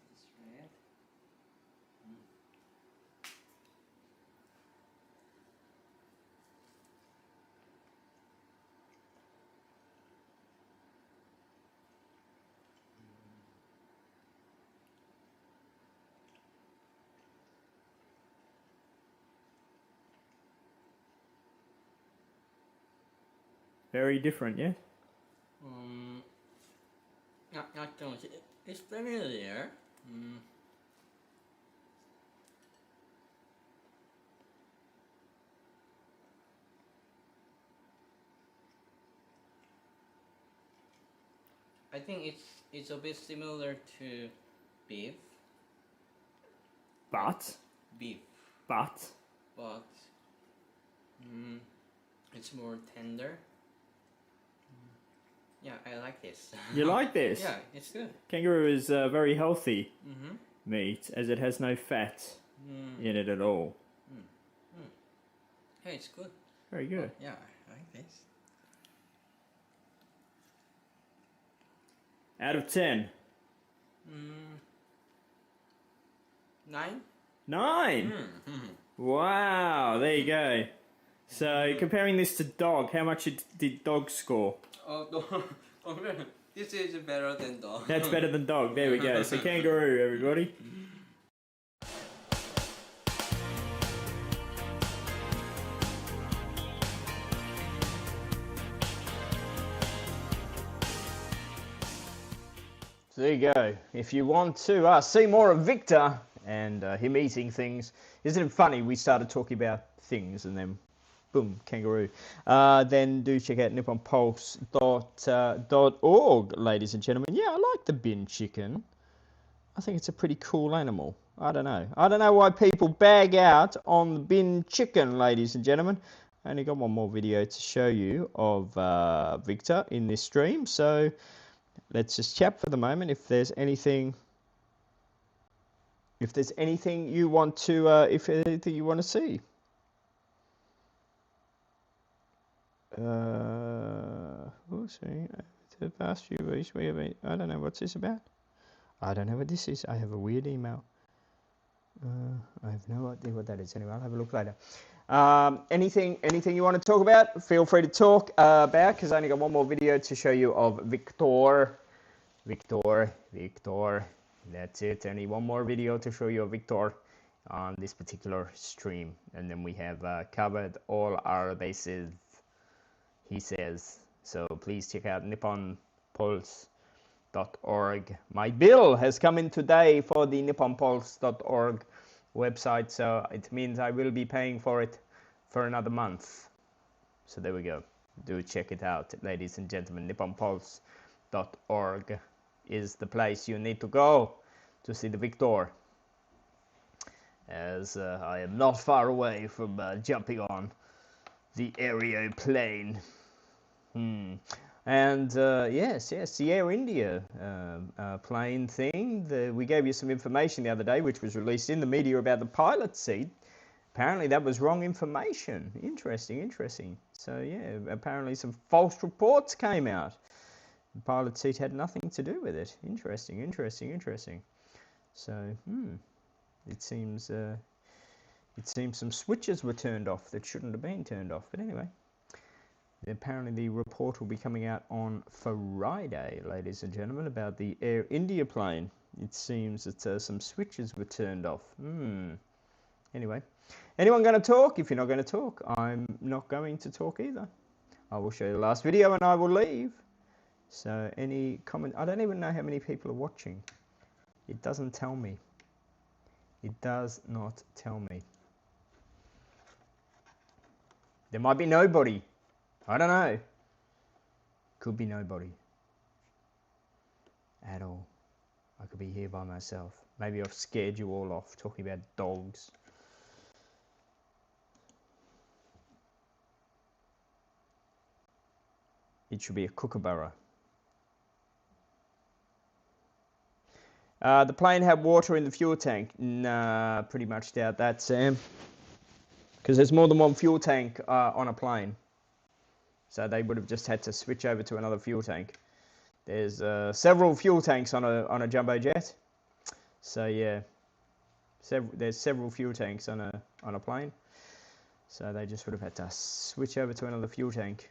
It's red. Very different, yeah? It's familiar. I think it's a bit similar to beef. But Beef, but but it's more tender. Yeah, I like this. you like this? Yeah, it's good. Kangaroo is very healthy meat, as it has no fat in it at all. Hey, it's good. Very good. Yeah, I like this. Out of 10. 9? 9! Wow, there you go. So, comparing this to dog, how much did dog score? Oh, this is better than dog. That's better than dog, there we go. So, kangaroo, everybody. So there you go. If you want to see more of Victor and him eating things, isn't it funny? We started talking about things and then boom, kangaroo. Then do check out NipponPulse.org, ladies and gentlemen. Yeah, I like the bin chicken. I think it's a pretty cool animal. I don't know. I don't know why people bag out on the bin chicken, ladies and gentlemen. I only got one more video to show you of Victor in this stream, so let's just chat for the moment. If there's anything you want to see. Sorry. The past few weeks we have been, I don't know what's this about. I don't know what this is. I have a weird email. I have no idea what that is. Anyway, I'll have a look later. Anything you want to talk about? Feel free to talk about, because I only got one more video to show you of Victor. That's it. Only one more video to show you of Victor on this particular stream. And then we have covered all our bases, he says. So please check out NipponPulse.org. My bill has come in today for the NipponPulse.org website, so it means I will be paying for it for another month. So there we go. Do check it out, ladies and gentlemen. NipponPulse.org is the place you need to go to see the Victor, as I am not far away from jumping on the aeroplane. And yes, the Air India plane thing. We gave you some information the other day, which was released in the media about the pilot seat. Apparently that was wrong information. Interesting. So yeah, apparently some false reports came out. The pilot seat had nothing to do with it. Interesting. So it seems some switches were turned off that shouldn't have been turned off. But anyway, apparently the report will be coming out on Friday, ladies and gentlemen, about the Air India plane. It seems that some switches were turned off. Anyway, anyone going to talk? If you're not going to talk, I'm not going to talk either. I will show you the last video and I will leave. So any comment? I don't even know how many people are watching. It doesn't tell me. It does not tell me. There might be nobody. I don't know. Could be nobody at all. I could be here by myself. Maybe I've scared you all off talking about dogs. It should be a kookaburra. The plane had water in the fuel tank. Nah, pretty much doubt that, Sam. Because there's more than one fuel tank on a plane. So they would have just had to switch over to another fuel tank. There's several fuel tanks on a jumbo jet. So yeah, there's several fuel tanks on a plane. So they just would have had to switch over to another fuel tank.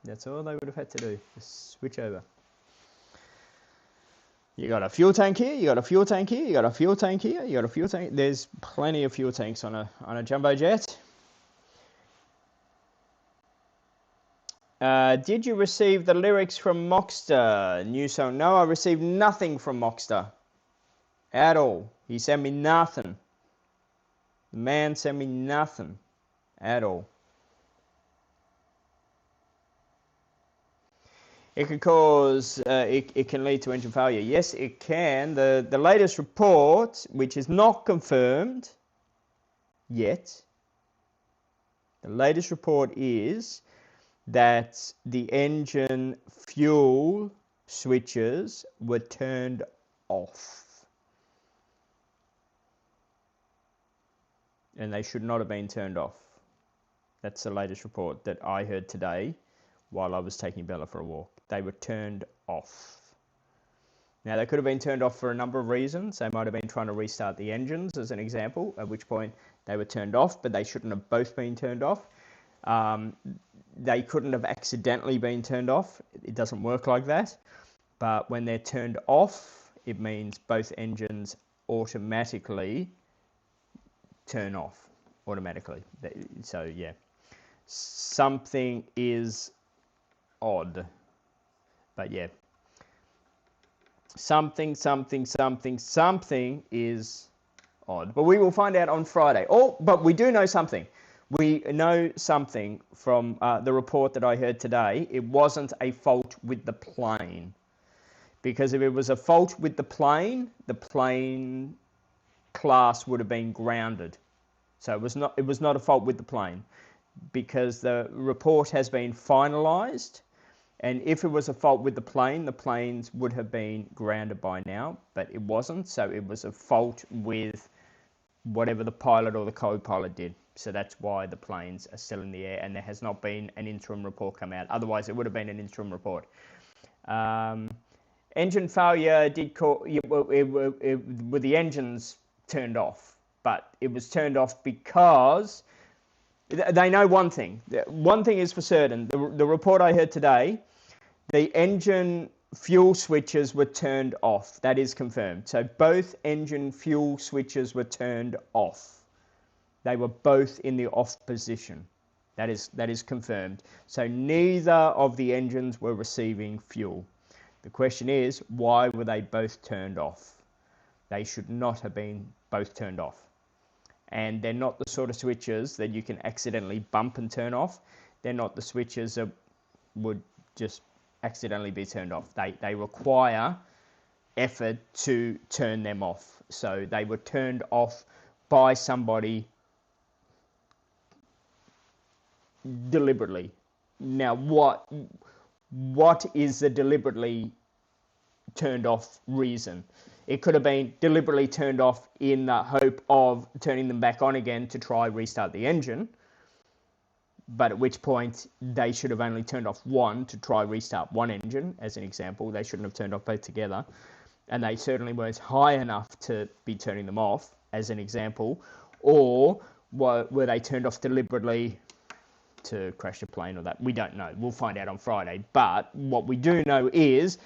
That's all they would have had to do. Just switch over. You got a fuel tank here, you got a fuel tank here, you got a fuel tank here, you got a fuel tank. There's plenty of fuel tanks on a jumbo jet. Did you receive the lyrics from Moxter? New song? No, I received nothing from Moxter. At all. He sent me nothing. The man sent me nothing. At all. It can cause, it can lead to engine failure. Yes, it can. The latest report, which is not confirmed yet, the latest report is that the engine fuel switches were turned off. And they should not have been turned off. That's the latest report that I heard today while I was taking Bella for a walk. They were turned off. Now, they could have been turned off for a number of reasons. They might have been trying to restart the engines, as an example, at which point they were turned off, but they shouldn't have both been turned off. They couldn't have accidentally been turned off. It doesn't work like that. But when they're turned off, it means both engines automatically turn off automatically. So, yeah. Something is odd. But yeah, something is odd. But we will find out on Friday. Oh, but we do know something. We know something from the report that I heard today. It wasn't a fault with the plane. Because if it was a fault with the plane class would have been grounded. So it was not a fault with the plane. Because the report has been finalised. And if it was a fault with the planes would have been grounded by now, but it wasn't. So it was a fault with whatever the pilot or the co-pilot did. So that's why the planes are still in the air, and there has not been an interim report come out. Otherwise, it would have been an interim report. Engine failure did cause, with the engines turned off, but it was turned off because they know one thing. One thing is for certain. The report I heard today, the engine fuel switches were turned off. That is confirmed. So both engine fuel switches were turned off. They were both in the off position. That is confirmed. So neither of the engines were receiving fuel. The question is, why were they both turned off? They should not have been both turned off. And they're not the sort of switches that you can accidentally bump and turn off. They're not the switches that would just accidentally be turned off. They require effort to turn them off. So they were turned off by somebody deliberately. Now, what is the deliberately turned off reason? It could have been deliberately turned off in the hope of turning them back on again to try restart the engine, but at which point they should have only turned off one to try restart one engine, as an example. They shouldn't have turned off both together, and they certainly weren't high enough to be turning them off, as an example. Or were they turned off deliberately to crash the plane or that? We don't know. We'll find out on Friday. But what we do know is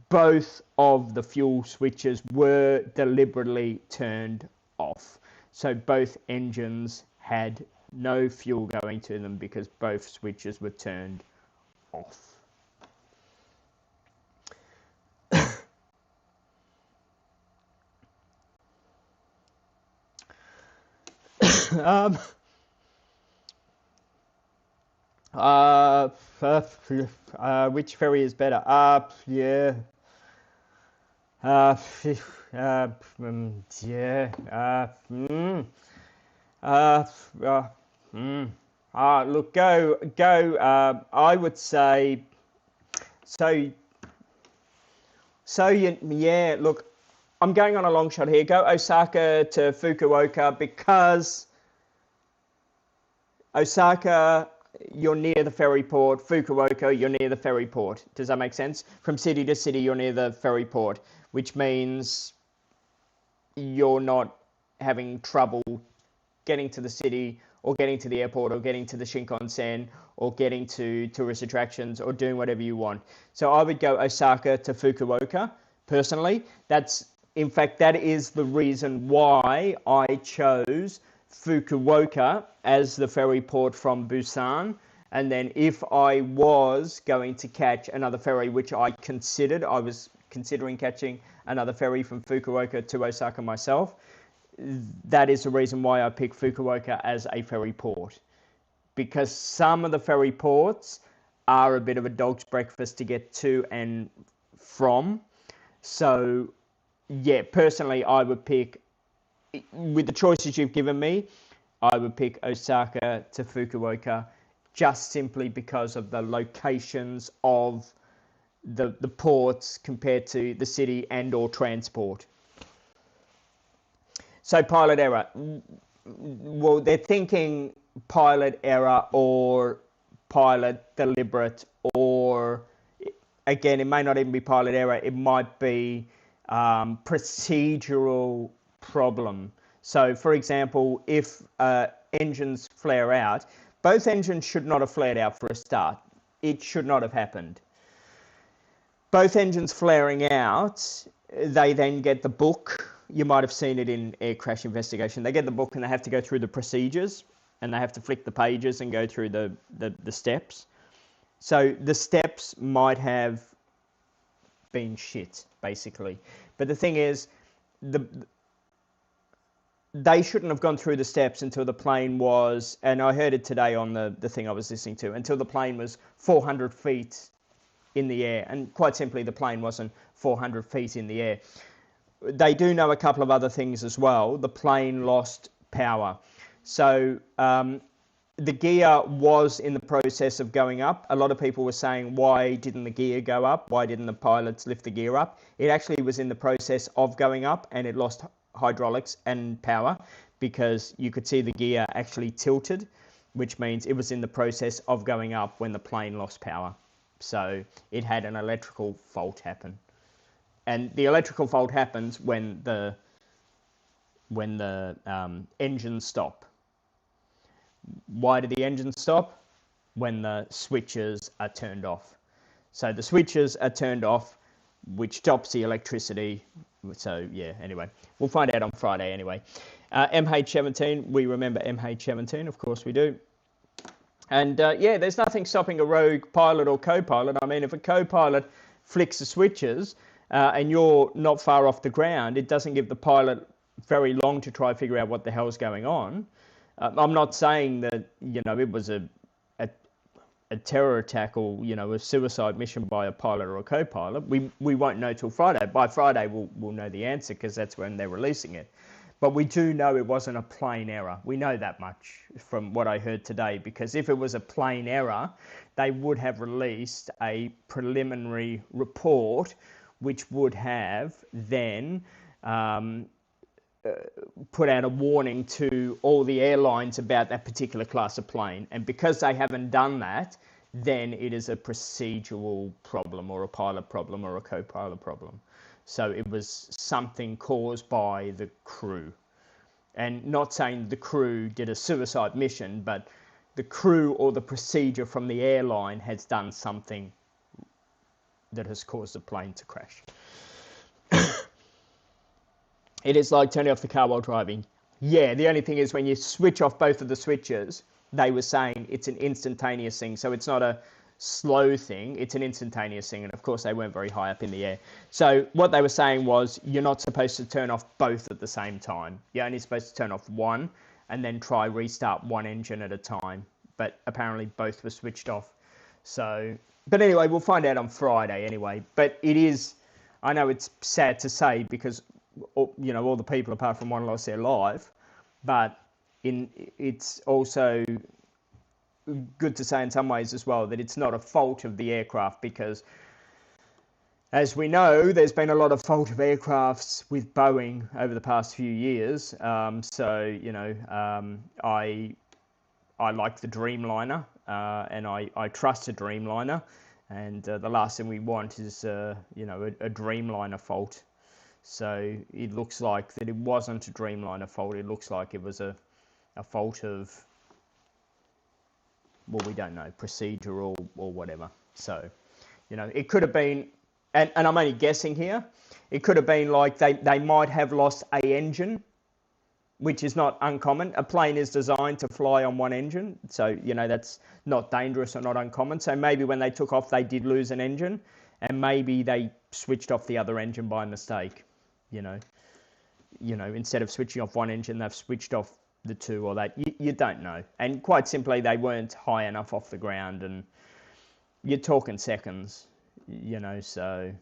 both of the fuel switches were deliberately turned off. So both engines had no fuel going to them because both switches were turned off. Which ferry is better? Yeah. Yeah. Look, go. I would say. Yeah. Look, I'm going on a long shot here. Go Osaka to Fukuoka because Osaka, you're near the ferry port. Fukuoka, you're near the ferry port. Does that make sense? From city to city, you're near the ferry port, which means you're not having trouble getting to the city or getting to the airport or getting to the Shinkansen or getting to tourist attractions or doing whatever you want. So I would go Osaka to Fukuoka, personally. In fact, that is the reason why I chose Fukuoka as the ferry port from Busan. And then if I was going to catch another ferry, which I was considering catching another ferry from Fukuoka to Osaka myself, that is the reason why I picked Fukuoka as a ferry port. Because some of the ferry ports are a bit of a dog's breakfast to get to and from. So, yeah, personally, I would pick, with the choices you've given me, I would pick Osaka to Fukuoka just simply because of the locations of the ports compared to the city and or transport. So pilot error. Well, they're thinking pilot error or pilot deliberate, or again, it may not even be pilot error. It might be procedural problem. So, for example, if engines flare out, both engines should not have flared out for a start. It should not have happened. Both engines flaring out, they then get the book. You might have seen it in air crash investigation. They get the book and they have to go through the procedures and they have to flick the pages and go through the steps. So the steps might have been shit, basically. But the thing is, they shouldn't have gone through the steps until the plane was, and I heard it today on the thing I was listening to, until the plane was 400 feet in the air. And quite simply, the plane wasn't 400 feet in the air. They do know a couple of other things as well. The plane lost power. So the gear was in the process of going up. A lot of people were saying, why didn't the gear go up? Why didn't the pilots lift the gear up? It actually was in the process of going up and it lost hydraulics and power because you could see the gear actually tilted, which means it was in the process of going up when the plane lost power. So it had an electrical fault happen. And the electrical fault happens when the engines stop. Why do the engines stop? When the switches are turned off. So the switches are turned off, which stops the electricity. So yeah, anyway, we'll find out on Friday anyway. MH17, we remember MH17, of course we do. And yeah, there's nothing stopping a rogue pilot or co-pilot. I mean, if a co-pilot flicks the switches and you're not far off the ground, it doesn't give the pilot very long to try and figure out what the hell's going on. I'm not saying that, you know, it was a terror attack or, you know, a suicide mission by a pilot or a co-pilot. We won't know till Friday. By Friday, we'll know the answer because that's when they're releasing it. But we do know it wasn't a plain error. We know that much from what I heard today, because if it was a plain error, they would have released a preliminary report, which would have then put out a warning to all the airlines about that particular class of plane. And because they haven't done that, then it is a procedural problem or a pilot problem or a co-pilot problem. So it was something caused by the crew. And not saying the crew did a suicide mission, but the crew or the procedure from the airline has done something that has caused the plane to crash. It is like turning off the car while driving. Yeah, the only thing is when you switch off both of the switches, they were saying it's an instantaneous thing. So it's not a slow thing, it's an instantaneous thing. And of course, they weren't very high up in the air. So what they were saying was you're not supposed to turn off both at the same time. You're only supposed to turn off one and then try restart one engine at a time. But apparently both were switched off. So, but anyway, we'll find out on Friday anyway. But it is, I know it's sad to say because, you know, all the people apart from one lost their life, but it's also good to say in some ways as well that it's not a fault of the aircraft, because as we know, there's been a lot of fault of aircrafts with Boeing over the past few years. So, you know, I like the Dreamliner and I trust a Dreamliner, and the last thing we want is, you know, a Dreamliner fault. So it looks like that it wasn't a Dreamliner fault. It looks like it was a fault of, well, we don't know, procedural or whatever. So, you know, it could have been, and I'm only guessing here, it could have been like they might have lost a engine, which is not uncommon. A plane is designed to fly on one engine. So, you know, that's not dangerous or not uncommon. So maybe when they took off, they did lose an engine, and maybe they switched off the other engine by mistake. You know, instead of switching off one engine, they've switched off the two or that. You don't know. And quite simply, they weren't high enough off the ground, and you're talking seconds, you know, so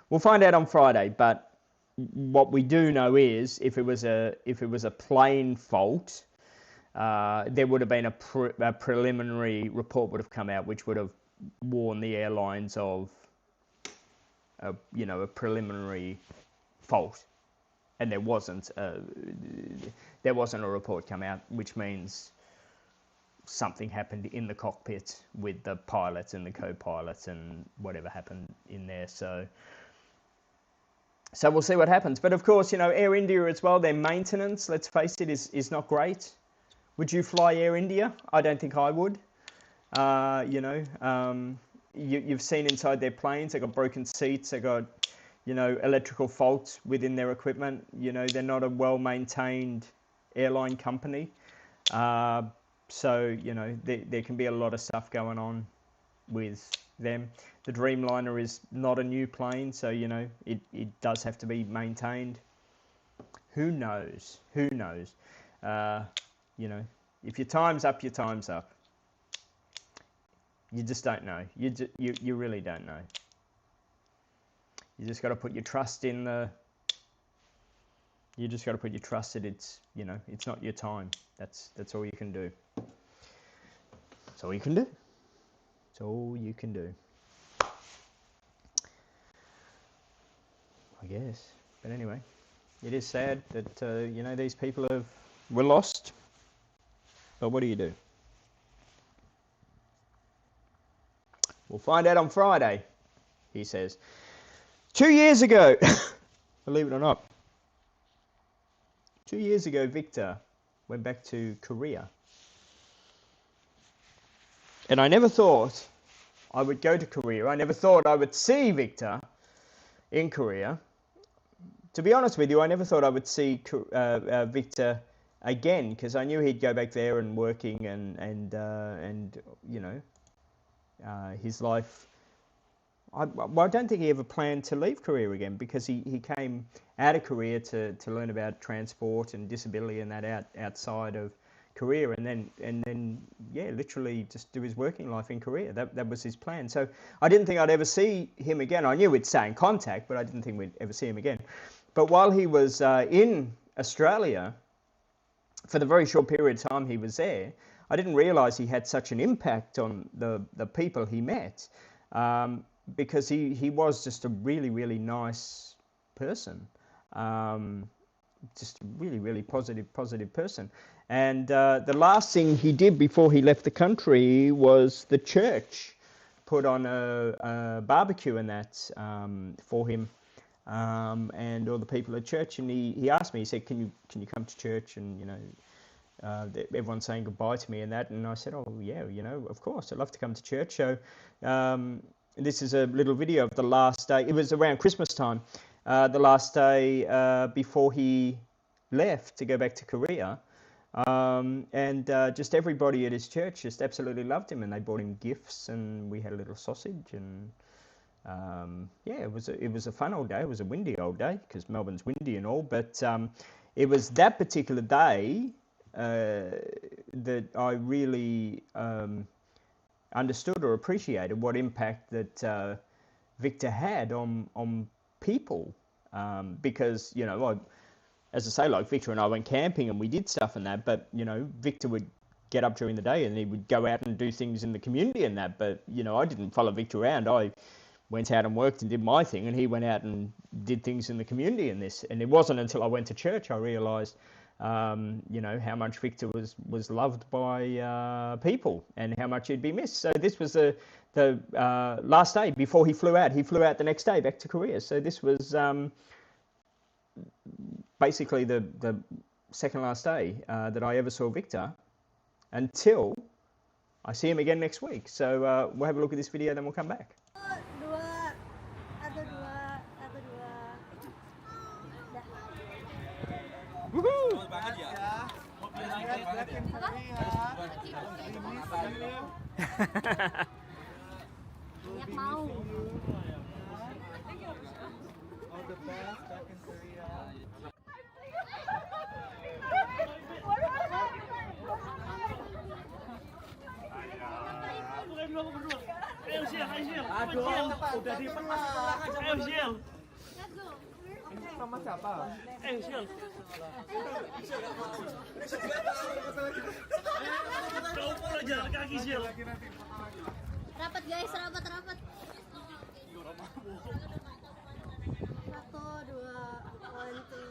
we'll find out on Friday. But what we do know is if it was a plane fault, there would have been a preliminary report would have come out, which would have warned the airlines of, you know, a preliminary fault, and there wasn't a report come out, which means something happened in the cockpit with the pilots and the co-pilots and whatever happened in there. So we'll see what happens. But of course, you know, Air India as well, their maintenance, let's face it, is not great. Would you fly Air India? I don't think I would. You know, you've seen inside their planes, they've got broken seats, they've got, you know, electrical faults within their equipment. You know, they're not a well-maintained airline company. So, you know, there can be a lot of stuff going on with them. The Dreamliner is not a new plane, so, you know, it does have to be maintained. Who knows? Who knows? You know, if your time's up, your time's up. You just don't know. You really don't know. You just got to put your trust in the. You just got to put your trust that it's, you know, it's not your time. That's all you can do. That's all you can do. That's all you can do. I guess. But anyway, it is sad that you know, these people were lost. But what do you do? We'll find out on Friday, he says. 2 years ago, believe it or not, 2 years ago, Victor went back to Korea. And I never thought I would go to Korea. I never thought I would see Victor in Korea. To be honest with you, I never thought I would see Victor again, because I knew he'd go back there and working and you know, his life. I don't think he ever planned to leave Korea again, because he came out of Korea to learn about transport and disability and that outside of Korea, and then yeah, literally just do his working life in Korea. That was his plan. So I didn't think I'd ever see him again. I knew we'd stay in contact, but I didn't think we'd ever see him again. But while he was in Australia, for the very short period of time he was there, I didn't realise he had such an impact on the people he met. Because he was just a really, really nice person, just a really, really positive person. And the last thing he did before he left the country was the church put on a barbecue and that for him and all the people at church. And he asked me, he said, can you come to church? And, you know, everyone's saying goodbye to me and that. And I said, oh yeah, you know, of course, I'd love to come to church. So this is a little video of the last day. It was around Christmas time, the last day before he left to go back to Korea. And just everybody at his church just absolutely loved him, and they bought him gifts, and we had a little sausage, and yeah, it was a fun old day. It was a windy old day, because Melbourne's windy and all, but it was that particular day that I really understood or appreciated what impact that Victor had on people, because, you know, as I say, like, Victor and I went camping and we did stuff and that, but, you know, Victor would get up during the day and he would go out and do things in the community and that, but, you know, I didn't follow Victor around. I went out and worked and did my thing, and he went out and did things in the community and this, and it wasn't until I went to church I realised you know, how much Victor was loved by people and how much he'd be missed. So this was the last day before he flew out. He flew out the next day back to Korea. So this was basically the second last day that I ever saw Victor, until I see him again next week. So we'll have a look at this video, then we'll come back. Woohoo! Banyak mau. All the best back in Korea. Aduh, udah dipelas aja. Ayo, Sil. Ini sama siapa? Ayo, Sil. Kau pun aja kaki, Sil. Rapat guys, rapat. 1, 2, 1, 2, 1, 2.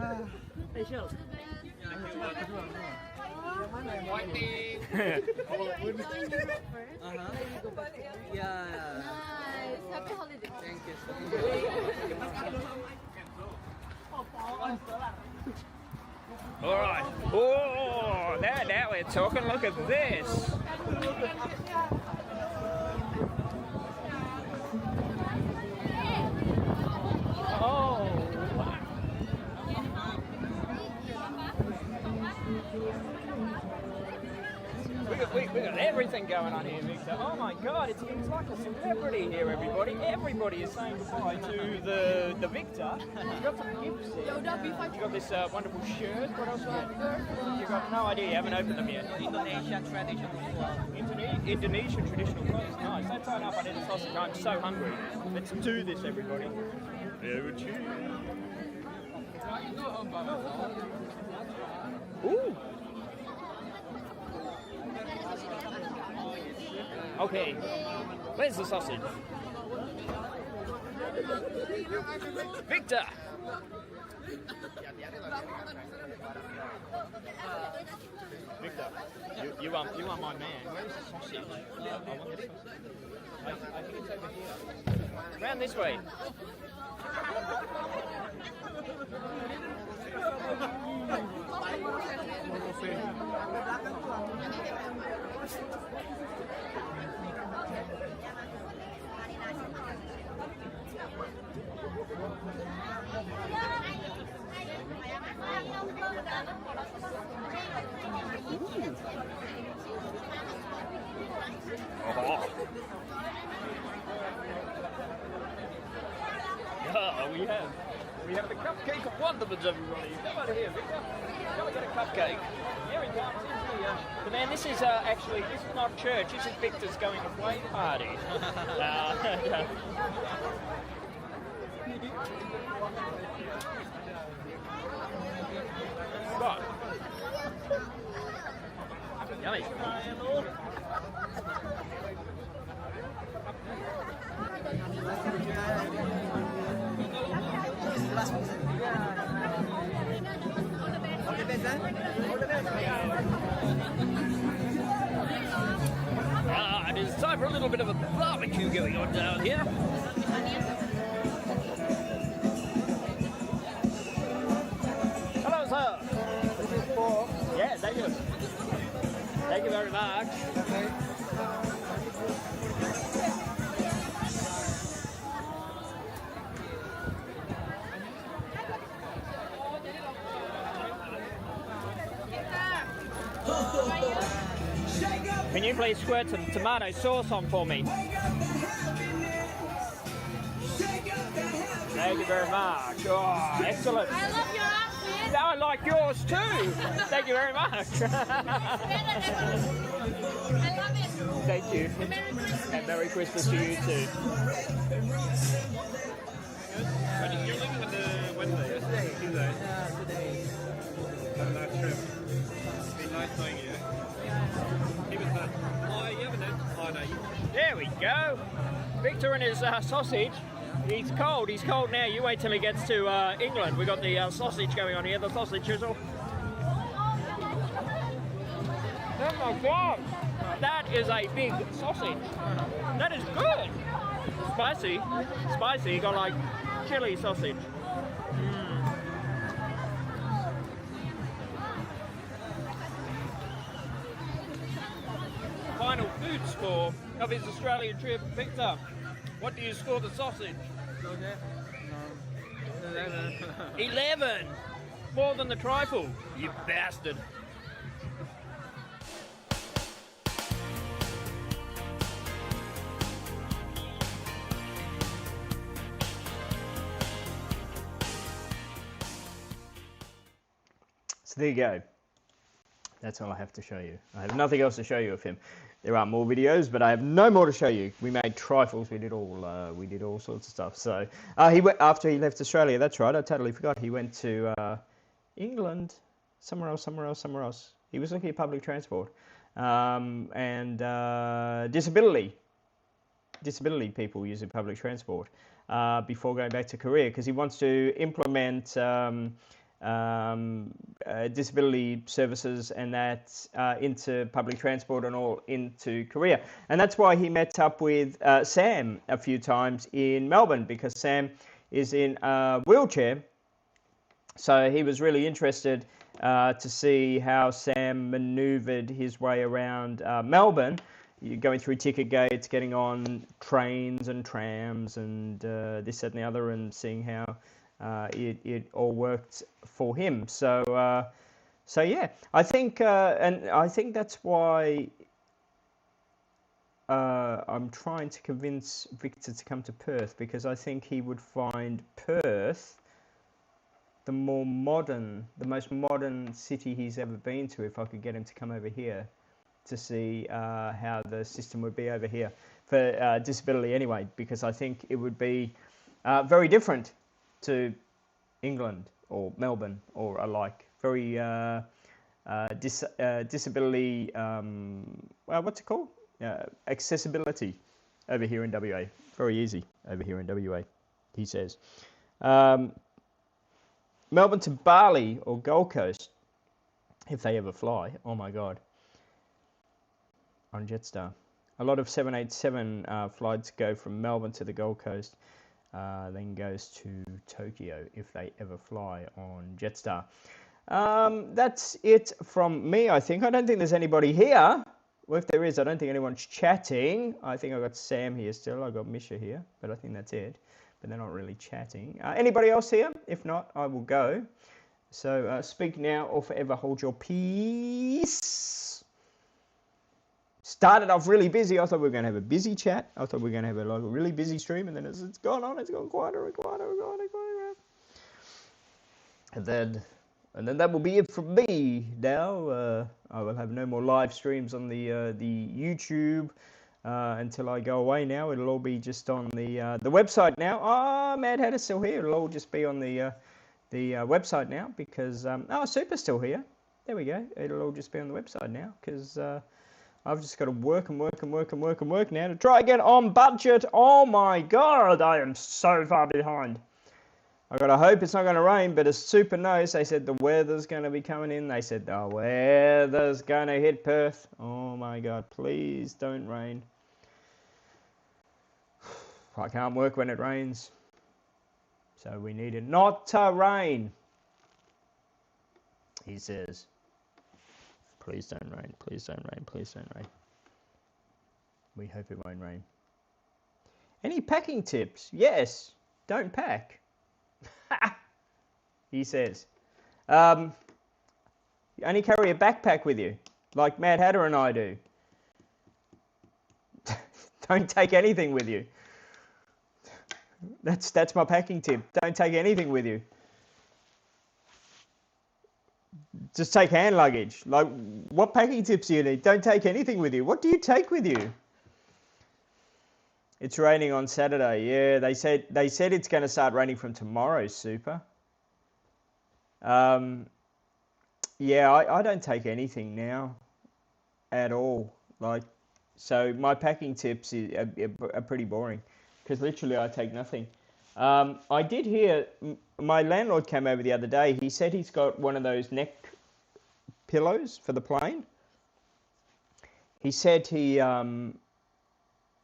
Oke. Ayo, Sil. Nice. Happy holiday. Thank you so All right. Oh, now we're talking. Look at this. Oh. We got everything going on here, Victor. Oh my God, it's like a celebrity here, everybody. Everybody is saying goodbye to the Victor. You got some gifts here. You got this wonderful shirt. What else you got? You got no idea. You haven't opened them yet. Indonesian traditional clothes. Indonesian traditional clothes. Nice. Don't turn up. I need a sausage. I'm so hungry. Let's do this, everybody. Ooh. Okay, where's the sausage? Victor! Victor, you are my man. Where's the sausage? I want this sausage. I think it's over here. Round this way. Oh. Ah, we have the cupcake of wonderments, everybody. Come over here, Victor. Come and get a cupcake. Here he comes. Here's the man, this is this is not church. This is Victor's going away party. Right. Yummy. It is time for a little bit of a barbecue going on down here. Hello, sir. This is for... Yeah, thank you. Thank you very much. Okay. Can you please squirt some tomato sauce on for me? Thank you very much. Oh, excellent. I love your outfit. I like yours too. Thank you very much. I love it. Thank you. Merry Christmas. And Merry Christmas to you too. You're leaving with the Wednesday? Tuesday. today. Have a nice trip. It's been nice knowing you. Keep in touch. Oh, you haven't had? Oh, no. There we go. Victor and his sausage. He's cold. He's cold now. You wait till he gets to England. We got the sausage going on here. The sausage chisel. Oh my God! That is a big sausage. That is good. Spicy. Spicy. You got like chili sausage. Final food score of his Australian trip. Victor, what do you score the sausage? 11. More than the trifle. You bastard. So there you go. That's all I have to show you. I have nothing else to show you of him. There are more videos, but I have no more to show you. We made trifles. We did all sorts of stuff. So he went after he left Australia. That's right. I totally forgot. He went to England, somewhere else. He was looking at public transport and disability people using public transport before going back to Korea, because he wants to implement disability services and that into public transport and all into Korea. And that's why he met up with Sam a few times in Melbourne, because Sam is in a wheelchair. So he was really interested to see how Sam maneuvered his way around Melbourne, going through ticket gates, getting on trains and trams and this, that and the other, and seeing how it all worked for him. So yeah, I think that's why I'm trying to convince Victor to come to Perth, because I think he would find Perth the most modern city he's ever been to if I could get him to come over here to see how the system would be over here for disability anyway, because I think it would be very different to England or Melbourne or alike. Very disability, what's it called? Accessibility over here in WA. Very easy over here in WA, he says. Melbourne to Bali or Gold Coast, if they ever fly. Oh my God. On Jetstar. A lot of 787 flights go from Melbourne to the Gold Coast, then goes to Tokyo if they ever fly on Jetstar. That's it from me, I think. I don't think there's anybody here. Well, if there is, I don't think anyone's chatting. I think I've got Sam here still. I've got Misha here, but I think that's it. But they're not really chatting. Anybody else here? If not, I will go. So speak now or forever hold your peace. Started off really busy. I thought we were going to have a busy chat. I thought we were going to have a really busy stream, and then it's gone on. It's gone quieter and quieter and quieter and quieter. And then that will be it from me now. I will have no more live streams on the YouTube until I go away. Now it'll all be just on the website now. Oh, Mad Hatter's still here. It'll all just be on the website now because Super's still here. There we go. It'll all just be on the website now because I've just got to work and work and work and work and work now to try and get on budget. Oh my God, I am so far behind. I gotta hope it's not gonna rain, but as Super knows, they said the weather's gonna be coming in. They said the weather's gonna hit Perth. Oh my God, please don't rain. I can't work when it rains. So we need it not to rain. He says, please don't rain, please don't rain, please don't rain. We hope it won't rain. Any packing tips? Yes, don't pack. He says. You only carry a backpack with you, like Mad Hatter and I do. Don't take anything with you. That's my packing tip. Don't take anything with you. Just take hand luggage. Like, what packing tips do you need? Don't take anything with you. What do you take with you? It's raining on Saturday. Yeah, they said it's going to start raining from tomorrow, Super. Yeah, I don't take anything now at all. Like, so my packing tips are pretty boring because literally I take nothing. I did hear my landlord came over the other day. He said he's got one of those neck pillows for the plane. He said he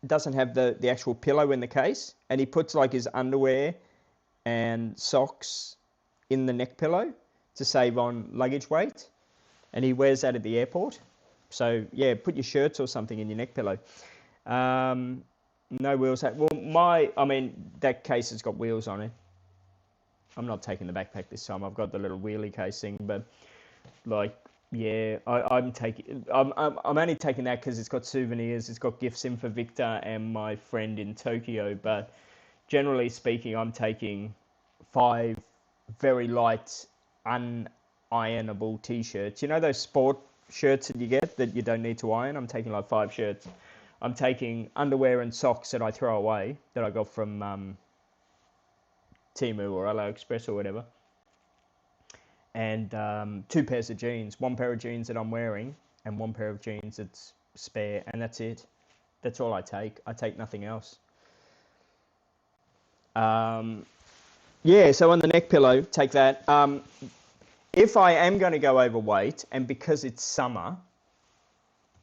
doesn't have the actual pillow in the case, and he puts like his underwear and socks in the neck pillow to save on luggage weight, and he wears that at the airport. So yeah, put your shirts or something in your neck pillow. No wheels. Well, that case has got wheels on it. I'm not taking the backpack this time. I've got the little wheelie case thing, but like, yeah, I'm only taking that because it's got souvenirs. It's got gifts in for Victor and my friend in Tokyo. But generally speaking, I'm taking 5 very light, unironable t-shirts. You know those sport shirts that you get that you don't need to iron? I'm taking like 5 shirts. I'm taking underwear and socks that I throw away that I got from Temu or AliExpress or whatever. And 2 pairs of jeans. 1 pair of jeans that I'm wearing and 1 pair of jeans that's spare, and that's it. That's all I take. I take nothing else. Yeah, so on the neck pillow, take that. If I am going to go overweight, and because it's summer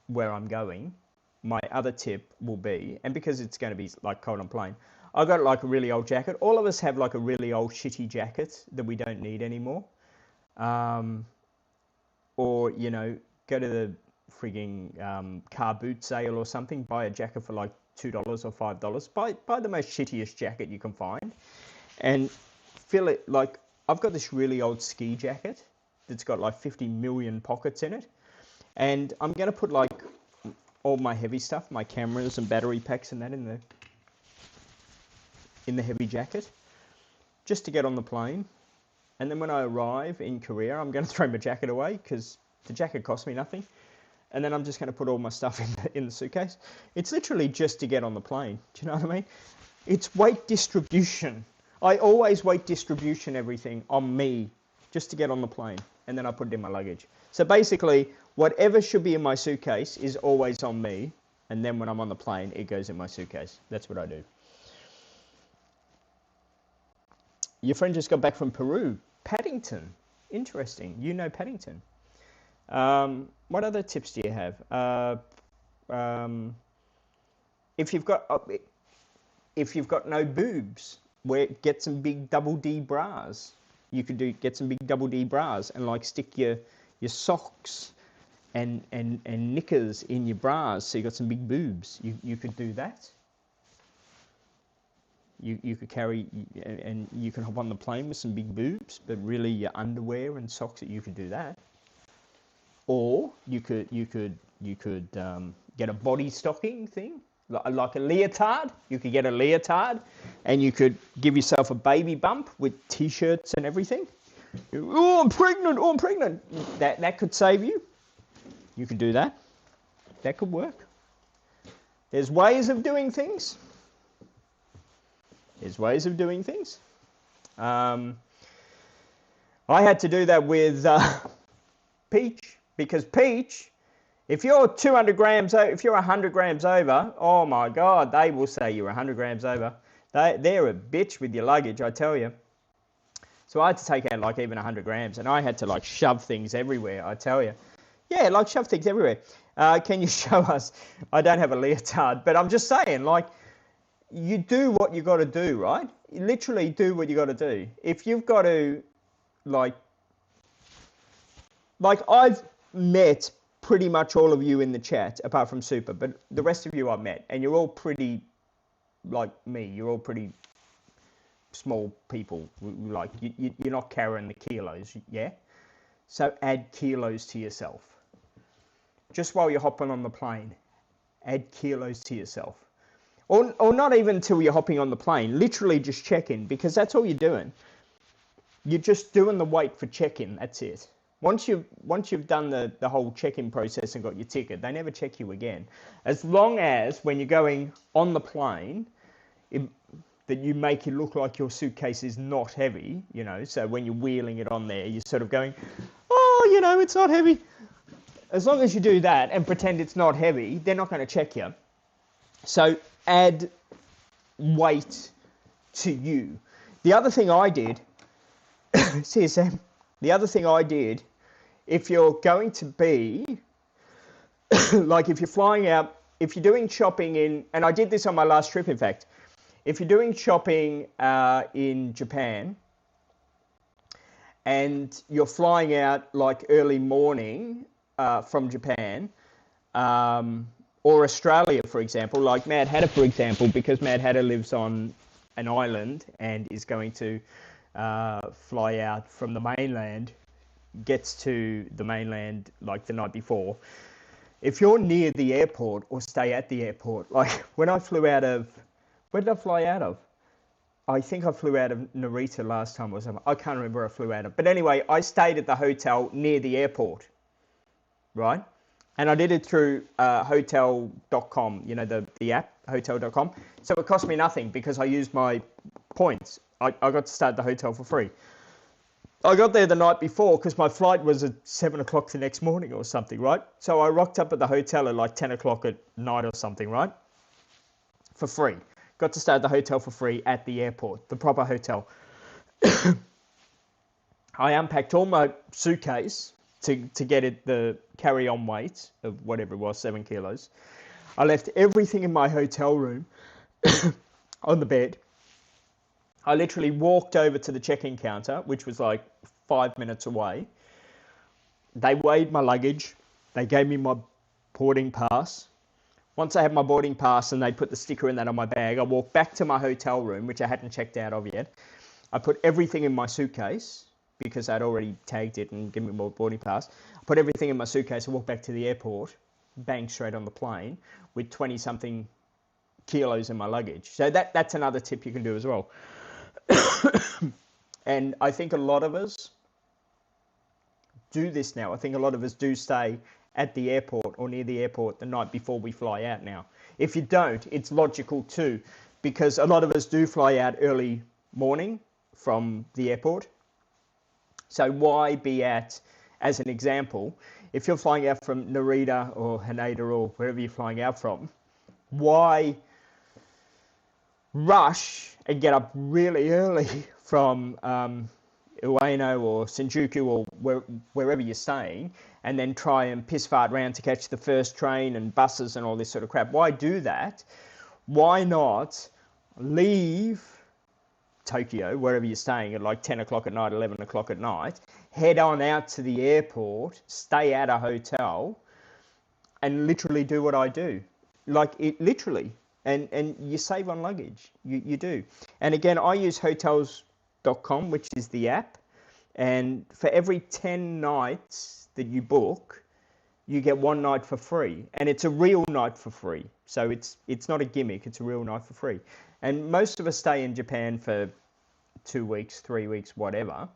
where I'm going, my other tip will be, and because it's going to be like cold on plane, I've got like a really old jacket. All of us have like a really old shitty jacket that we don't need anymore. Or, you know, go to the frigging car boot sale or something, buy a jacket for like $2 or $5. Buy the most shittiest jacket you can find and fill it. Like, I've got this really old ski jacket that's got like 50 million pockets in it, and I'm going to put like all my heavy stuff, my cameras and battery packs and that in the heavy jacket just to get on the plane. And then when I arrive in Korea, I'm going to throw my jacket away because the jacket cost me nothing. And then I'm just going to put all my stuff in the suitcase. It's literally just to get on the plane. Do you know what I mean? It's weight distribution. I always weight distribution everything on me just to get on the plane. And then I put it in my luggage. So basically, whatever should be in my suitcase is always on me. And then when I'm on the plane, it goes in my suitcase. That's what I do. Your friend just got back from Peru. Paddington. Interesting. You know Paddington. What other tips do you have? If you've got no boobs, get some big double D bras. You could get some big double D bras and like stick your socks and knickers in your bras so you got some big boobs. You could do that. You could carry, and you can hop on the plane with some big boobs, but really your underwear and socks, you could do that. Or you could get a body stocking thing, like a leotard. You could get a leotard and you could give yourself a baby bump with t-shirts and everything. Oh, I'm pregnant. Oh, I'm pregnant. That could save you. You could do that. That could work. There's ways of doing things. There's ways of doing things. I had to do that with Peach, because Peach, if you're 200 grams, if you're 100 grams over, oh my God, they will say you're 100 grams over. They're a bitch with your luggage, I tell you. So I had to take out like even 100 grams, and I had to like shove things everywhere, I tell you. Yeah, like shove things everywhere. Can you show us? I don't have a leotard, but I'm just saying, like, you do what you got to do, right? You literally do what you got to do. If you've got to, like I've met pretty much all of you in the chat, apart from Super, but the rest of you I've met, and you're all pretty like me. You're all pretty small people. Like, you're not carrying the kilos, yeah? So add kilos to yourself. Just while you're hopping on the plane, add kilos to yourself. Or not even till you're hopping on the plane. Literally just check in, because that's all you're doing. You're just doing the wait for check-in. That's it. Once you've done the whole check-in process and got your ticket, they never check you again. As long as when you're going on the plane, that you make it look like your suitcase is not heavy, you know, so when you're wheeling it on there, you're sort of going, oh, you know, it's not heavy. As long as you do that and pretend it's not heavy, they're not going to check you. So add weight to you. The other thing I did, see you, Sam. The other thing I did, if you're going to be, like if you're flying out, if you're doing shopping in, and I did this on my last trip, in fact, if you're doing shopping in Japan and you're flying out like early morning from Japan, or Australia, for example, like Mad Hatter, for example, because Mad Hatter lives on an island and is going to fly out from the mainland, gets to the mainland like the night before. If you're near the airport or stay at the airport, like when I flew out of, where did I fly out of? I think I flew out of Narita last time or something. I can't remember where I flew out of. But anyway, I stayed at the hotel near the airport, right? And I did it through hotel.com, you know, the app, hotel.com. So it cost me nothing because I used my points. I got to stay at the hotel for free. I got there the night before because my flight was at 7 o'clock the next morning or something, right? So I rocked up at the hotel at like 10 o'clock at night or something, right? For free. Got to stay at the hotel for free at the airport, the proper hotel. I unpacked all my suitcase to get it the carry-on weight of whatever it was, 7 kilos. I left everything in my hotel room on the bed. I literally walked over to the check-in counter, which was like 5 minutes away. They weighed my luggage. They gave me my boarding pass. Once I had my boarding pass and they put the sticker in that on my bag, I walked back to my hotel room, which I hadn't checked out of yet. I put everything in my suitcase because I'd already tagged it and given me my boarding pass. I put everything in my suitcase and walked back to the airport, bang straight on the plane with 20-something kilos in my luggage. So that's another tip you can do as well. And I think a lot of us do this now. I think a lot of us do stay at the airport or near the airport the night before we fly out now. If you don't, it's logical too, because a lot of us do fly out early morning from the airport. So why be at, as an example, if you're flying out from Narita or Haneda or wherever you're flying out from, why rush and get up really early from Ueno or Shinjuku or wherever you're staying, and then try and piss fart around to catch the first train and buses and all this sort of crap? Why do that? Why not leave Tokyo, wherever you're staying, at like 10 o'clock at night, 11 o'clock at night, head on out to the airport, stay at a hotel, and literally do what I do. Like, it literally. And you save on luggage. You do. And again, I use hotels.com, which is the app. And for every 10 nights that you book, you get one night for free, and it's a real night for free. So it's not a gimmick, it's a real night for free. And most of us stay in Japan for 2 weeks, 3 weeks, whatever.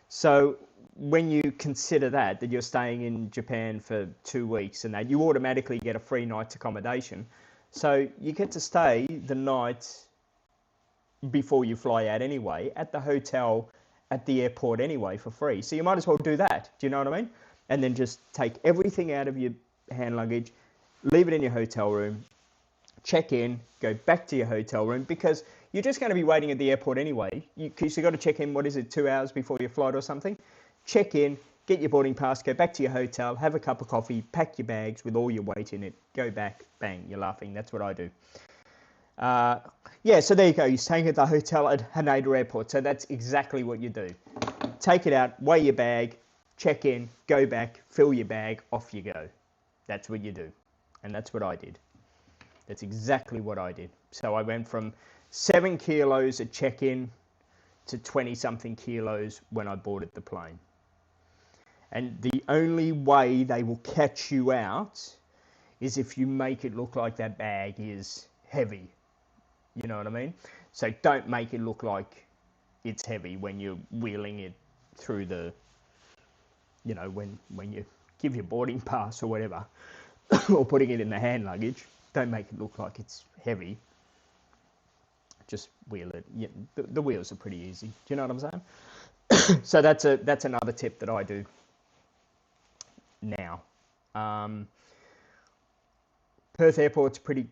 So when you consider that you're staying in Japan for 2 weeks and that, you automatically get a free night's accommodation. So you get to stay the night before you fly out anyway, at the hotel at the airport anyway for free. So you might as well do that. Do you know what I mean? And then just take everything out of your hand luggage, leave it in your hotel room, check in, go back to your hotel room, because you're just going to be waiting at the airport anyway. Because you've got to check in, 2 hours before your flight or something? Check in, get your boarding pass, go back to your hotel, have a cup of coffee, pack your bags with all your weight in it, go back, bang, you're laughing. That's what I do. Yeah, so there you go. You're staying at the hotel at Haneda Airport. So that's exactly what you do. Take it out, weigh your bag, check in, go back, fill your bag, off you go. That's what you do. And that's what I did. That's exactly what I did. So I went from 7 kilos at check-in to 20-something kilos when I boarded the plane. And the only way they will catch you out is if you make it look like that bag is heavy. You know what I mean? So don't make it look like it's heavy when you're wheeling it through the, you know, when you give your boarding pass or whatever, or putting it in the hand luggage. Don't make it look like it's heavy. Just wheel it. Yeah, the wheels are pretty easy. Do you know what I'm saying? So that's another tip that I do now. Perth Airport's pretty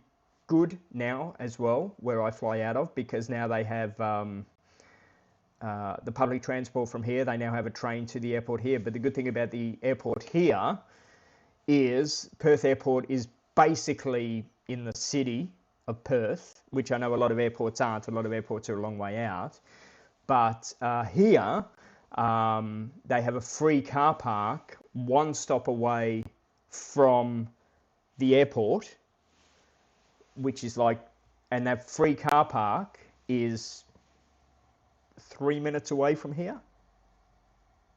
good now as well, where I fly out of, because now they have the public transport from here. They now have a train to the airport here. But the good thing about the airport here is Perth Airport is basically in the city of Perth, which I know a lot of airports aren't. A lot of airports are a long way out. But here, they have a free car park one stop away from the airport, which is like, and that free car park is 3 minutes away from here,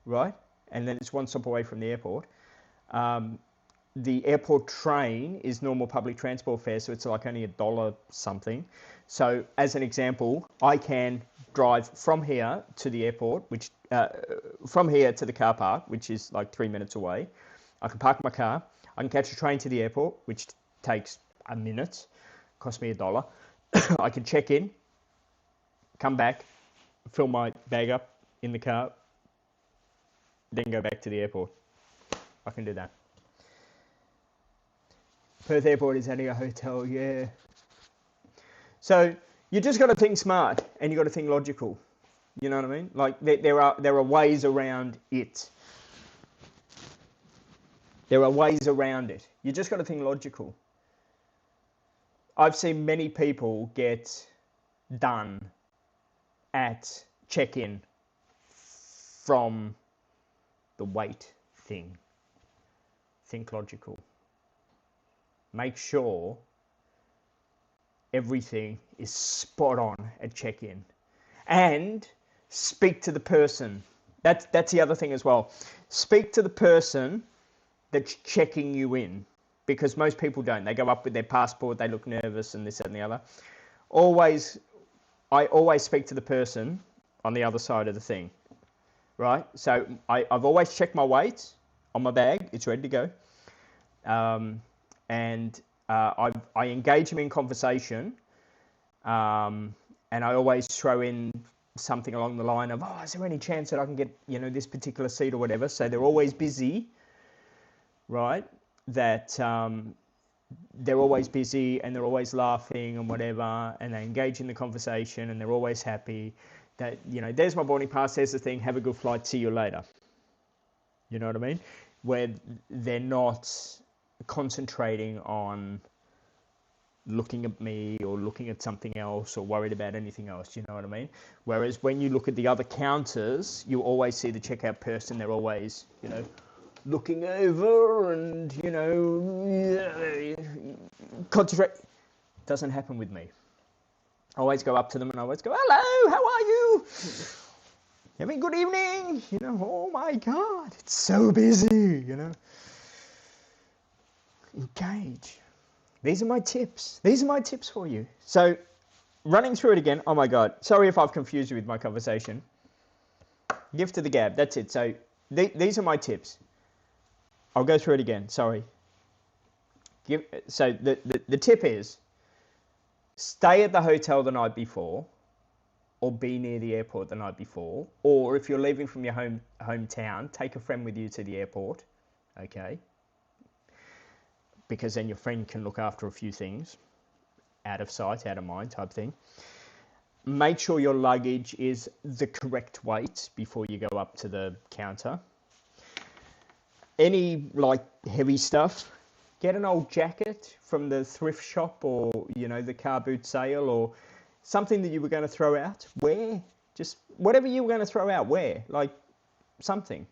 right? And then it's one stop away from the airport. The airport train is normal public transport fare, so it's like only $1 something. So as an example, I can drive from here to the airport, which from here to the car park, which is like 3 minutes away. I can park my car. I can catch a train to the airport, which takes a minute, cost me $1. I can check in, come back, fill my bag up in the car, then go back to the airport. I can do that. Perth Airport is only a hotel, yeah. So you just got to think smart, and you got to think logical. You know what I mean? Like there are ways around it. There are ways around it. You just got to think logical. I've seen many people get done at check-in from the wait thing. Think logical. Make sure everything is spot on at check-in, and speak to the person. That's the other thing as well. Speak to the person that's checking you in, because most people don't. They go up with their passport, they look nervous and this, that, and the other. I always speak to the person on the other side of the thing, right? So I've always checked my weight on my bag. It's ready to go. And I engage them in conversation, and I always throw in something along the line of, oh, is there any chance that I can get, you know, this particular seat or whatever? So they're always busy, right? That they're always busy and they're always laughing and whatever, and they engage in the conversation and they're always happy. That, you know, there's my boarding pass, there's the thing, have a good flight, see you later. You know what I mean? Where they're not concentrating on looking at me or looking at something else or worried about anything else, you know what I mean? Whereas when you look at the other counters, you always see the checkout person, they're always, you know, looking over and, you know, concentrate. Doesn't happen with me. I always go up to them and I always go, hello, how are you? Having a good evening? You know, oh my God, it's so busy, you know. Engage. These are my tips. These are my tips for you. So, running through it again. Oh my God. Sorry if I've confused you with my conversation. Gift of the gab. That's it. So, these are my tips. I'll go through it again. Sorry. So, the tip is stay at the hotel the night before, or be near the airport the night before, or if you're leaving from your hometown, take a friend with you to the airport. Okay. Because then your friend can look after a few things, out of sight, out of mind type thing. Make sure your luggage is the correct weight before you go up to the counter. Any like heavy stuff, get an old jacket from the thrift shop or, you know, the car boot sale or something that you were going to throw out. Wear, just whatever you were going to throw out, wear, like something,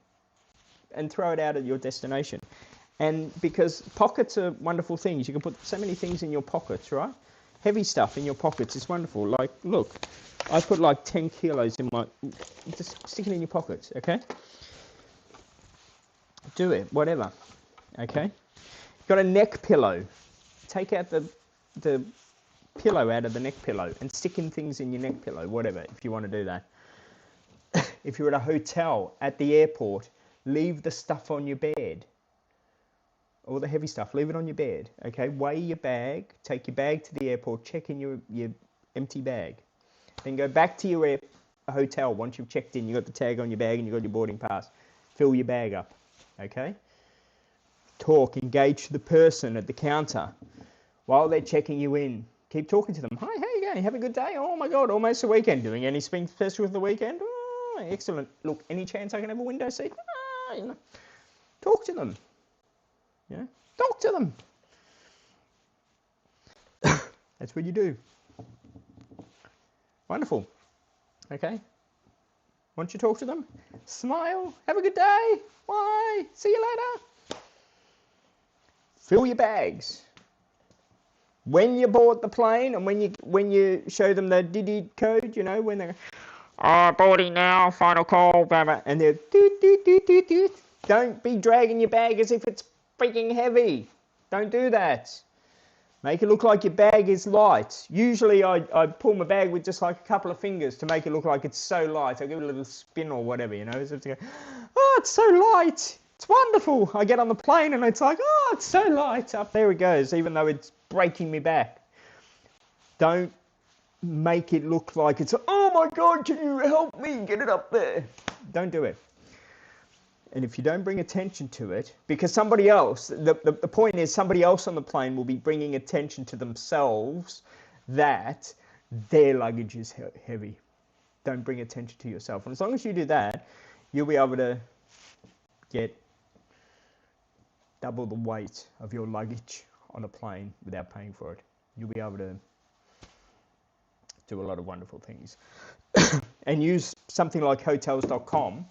and throw it out at your destination. And because pockets are wonderful things, you can put so many things in your pockets, right? Heavy stuff in your pockets is wonderful. Like, look, I put like 10 kilos in my, just stick it in your pockets, okay? Do it, whatever, okay? Got a neck pillow. Take out the pillow out of the neck pillow and stick in things in your neck pillow, whatever, if you want to do that. If you're at a hotel, at the airport, leave the stuff on your bed. All the heavy stuff, leave it on your bed, okay? Weigh your bag, take your bag to the airport, check in your empty bag. Then go back to your hotel once you've checked in, you got the tag on your bag and you got your boarding pass. Fill your bag up, okay? Talk, engage the person at the counter while they're checking you in. Keep talking to them. Hi, how you going? Have a good day? Oh my God, almost the weekend. Doing anything special for the weekend? Oh, excellent. Look, any chance I can have a window seat? You know. Talk to them. Yeah, talk to them. That's what you do. Wonderful. Okay. Once you talk to them, smile. Have a good day. Bye. See you later. Fill your bags. When you board the plane and when you show them the Didi code, you know, when they're boarding now, final call, blah, blah, and they're doot, doot, doot, doot, doot. Don't be dragging your bag as if it's freaking heavy. Don't do that. Make it look like your bag is light. Usually I pull my bag with just like a couple of fingers to make it look like it's so light. I give it a little spin or whatever, you know. So to go, oh, it's so light. It's wonderful. I get on the plane and it's like, oh, it's so light. Up there it goes, even though it's breaking me back. Don't make it look like it's, oh my God, can you help me get it up there? Don't do it. And if you don't bring attention to it, because somebody else, the point is somebody else on the plane will be bringing attention to themselves that their luggage is heavy. Don't bring attention to yourself. And as long as you do that, you'll be able to get double the weight of your luggage on a plane without paying for it. You'll be able to do a lot of wonderful things. And use something like hotels.com.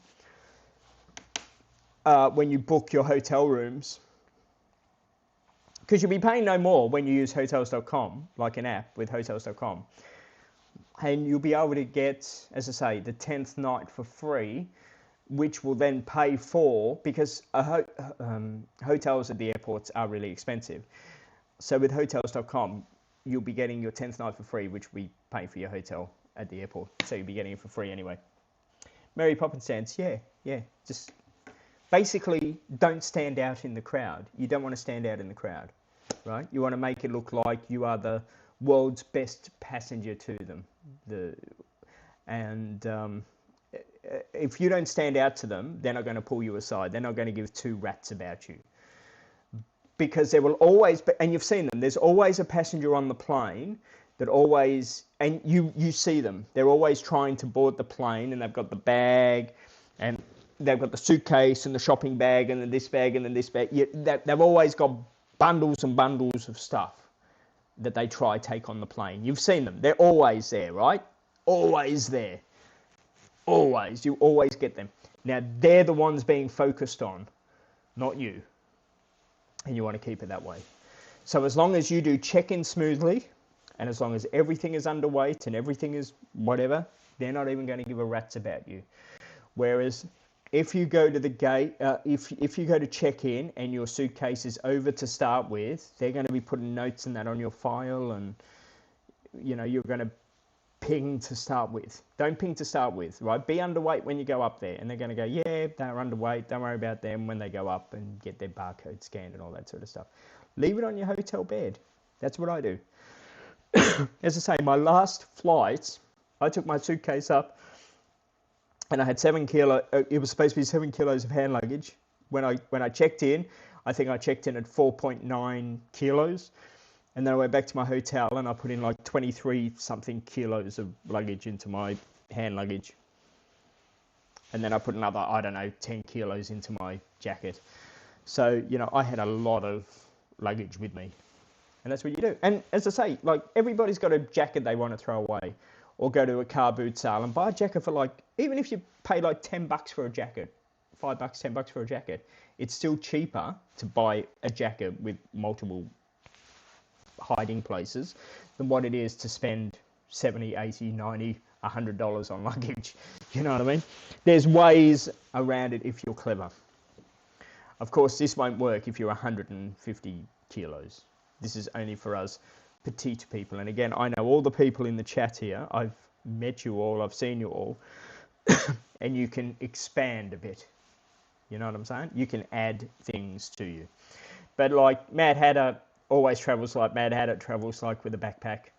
When you book your hotel rooms, because you'll be paying no more when you use hotels.com, like an app with hotels.com, and you'll be able to get, as I say, the 10th night for free, which will then pay for, because hotels at the airports are really expensive. So with hotels.com, you'll be getting your 10th night for free, which we pay for your hotel at the airport. So you'll be getting it for free anyway. Mary Poppins stands, yeah, just basically don't stand out in the crowd. You don't want to stand out in the crowd, right? You want to make it look like you are the world's best passenger to them. If you don't stand out to them, they're not going to pull you aside. They're not going to give two rats about you. Because there will always be, and you've seen them, there's always a passenger on the plane that always, and you see them, they're always trying to board the plane and they've got the bag and they've got the suitcase and the shopping bag and then this bag and then this bag. They've always got bundles and bundles of stuff that they try to take on the plane. You've seen them. They're always there, right? Always there. Always. You always get them. Now, they're the ones being focused on, not you. And you want to keep it that way. So as long as you do check-in smoothly and as long as everything is underweight and everything is whatever, they're not even going to give a rat's about you. Whereas if you go to the gate, if you go to check in and your suitcase is over to start with, they're going to be putting notes and that on your file, and you're going to ping to start with. Don't ping to start with, right? Be underweight when you go up there, and they're going to go, yeah, they're underweight. Don't worry about them when they go up and get their barcode scanned and all that sort of stuff. Leave it on your hotel bed. That's what I do. As I say, my last flight, I took my suitcase up, and I had 7 kilo. It was supposed to be 7 kilos of hand luggage. When I checked in, I think I checked in at 4.9 kilos, and then I went back to my hotel and I put in like 23 something kilos of luggage into my hand luggage, and then I put another, I don't know, 10 kilos into my jacket. So I had a lot of luggage with me, and that's what you do. And as I say, like, everybody's got a jacket they want to throw away, or go to a car boot sale and buy a jacket for, like, even if you pay like $10 for a jacket, $5, $10 for a jacket, it's still cheaper to buy a jacket with multiple hiding places than what it is to spend $70, $80, $90, $100 on luggage. You know what I mean? There's ways around it if you're clever. Of course, this won't work if you're 150 kilos. This is only for us petite people. And again, I know all the people in the chat here. I've met you all. I've seen you all. And you can expand a bit. You know what I'm saying? You can add things to you. But like Mad Hatter always travels like Mad Hatter travels, like with a backpack.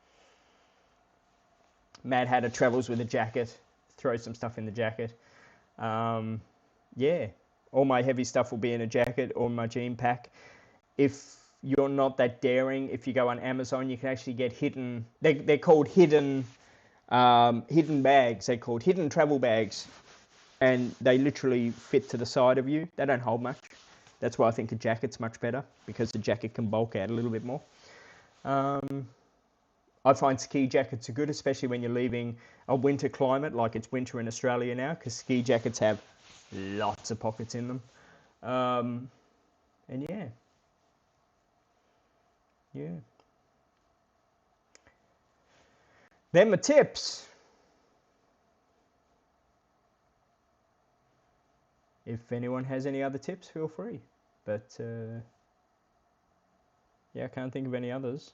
Mad Hatter travels with a jacket. Throw some stuff in the jacket. Yeah. All my heavy stuff will be in a jacket or my jean pack. If you're not that daring, if you go on Amazon, you can actually get hidden. They're called hidden bags. They're called hidden travel bags, and they literally fit to the side of you. They don't hold much. That's why I think a jacket's much better, because the jacket can bulk out a little bit more. I find ski jackets are good, especially when you're leaving a winter climate, like it's winter in Australia now, because ski jackets have lots of pockets in them. And yeah. Then my tips. If anyone has any other tips, feel free. But yeah, I can't think of any others.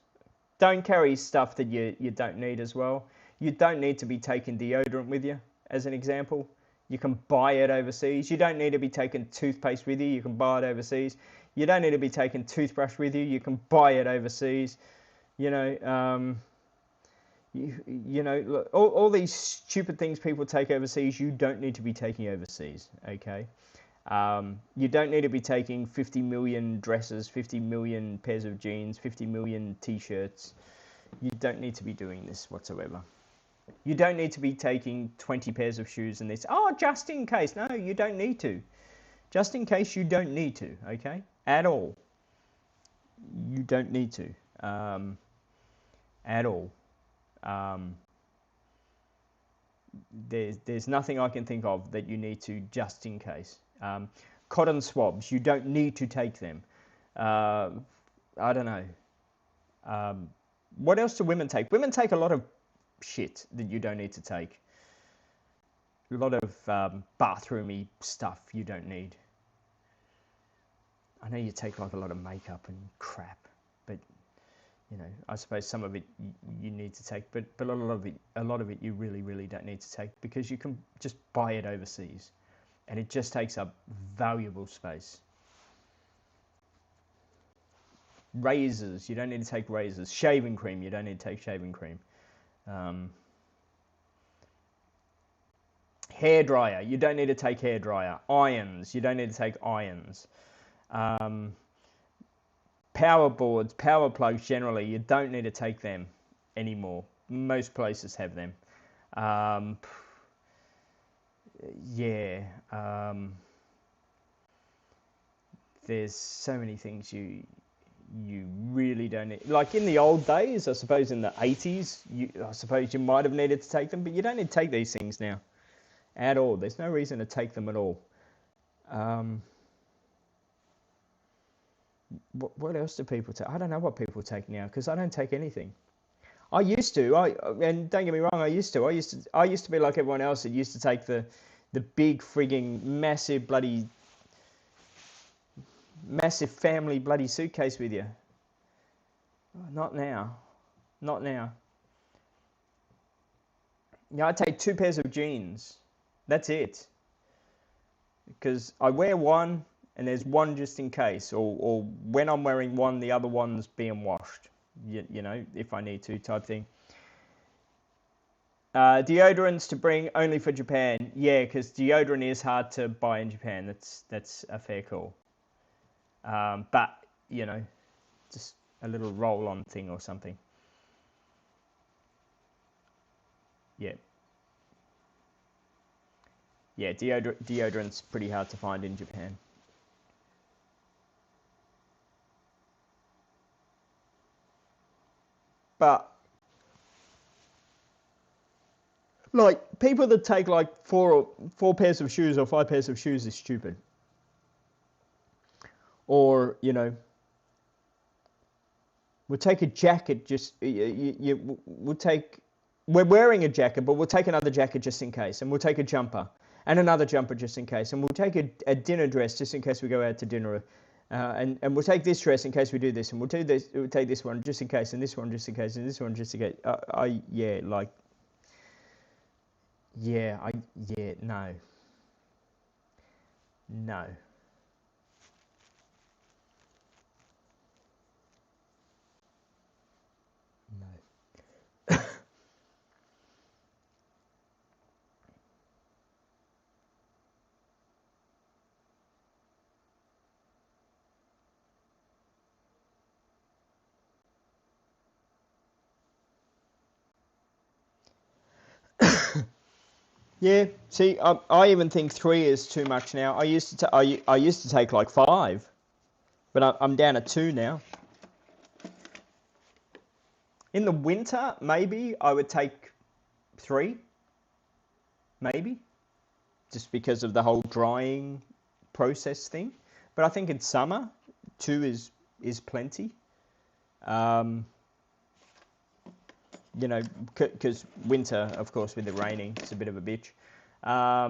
Don't carry stuff that you don't need as well. You don't need to be taking deodorant with you, as an example. You can buy it overseas. You don't need to be taking toothpaste with you. You can buy it overseas. You don't need to be taking toothbrush with you. You can buy it overseas. Look, all these stupid things people take overseas, you don't need to be taking overseas, okay? You don't need to be taking 50 million dresses, 50 million pairs of jeans, 50 million t-shirts. You don't need to be doing this whatsoever. You don't need to be taking 20 pairs of shoes and this, just in case. No, you don't need to. Just in case, you don't need to, okay? At all. You don't need to. At all. There's nothing I can think of that you need to, just in case. Cotton swabs, you don't need to take them. I don't know. What else do women take? Women take a lot of shit that you don't need to take. A lot of bathroomy stuff you don't need. I know you take like a lot of makeup and crap, but I suppose some of it you need to take, but a lot of it you really, really don't need to take, because you can just buy it overseas, and it just takes up valuable space. Razors, you don't need to take razors. Shaving cream, you don't need to take shaving cream. Hair dryer, you don't need to take hair dryer. Irons, you don't need to take irons. Power boards, power plugs, generally, you don't need to take them anymore. Most places have them. There's so many things you really don't need. Like in the old days, I suppose in the 80s, I suppose you might have needed to take them, but you don't need to take these things now at all. There's no reason to take them at all. What else do people take? I don't know what people take now, because I don't take anything. I used to. And don't get me wrong, I used to be like everyone else that used to take the the big frigging massive family bloody suitcase with you. Not now. Not now. Yeah, I take 2 pairs of jeans. That's it. Because I wear one and there's one just in case. Or when I'm wearing one, the other one's being washed. You know, if I need to, type thing. Deodorants to bring only for Japan. Yeah, because deodorant is hard to buy in Japan. That's a fair call. But, you know, just a little roll-on thing or something. Yeah. Yeah, deodorant's pretty hard to find in Japan. But, like, people that take like four pairs of shoes or 5 pairs of shoes is stupid. Or, you know, we'll take a jacket just, we're wearing a jacket, but we'll take another jacket just in case. And we'll take a jumper and another jumper just in case. And we'll take a dinner dress just in case we go out to dinner. And we'll take this dress in case we do this. And we'll take this one just in case. And this one just in case. And this one just in case. No. No. Yeah, see, I even think 3 is too much now. I used to take like 5, but I'm down at 2 now. In the winter, maybe I would take 3, maybe, just because of the whole drying process thing. But I think in summer, 2 is plenty. You know, because winter, of course, with it raining, it's a bit of a bitch. I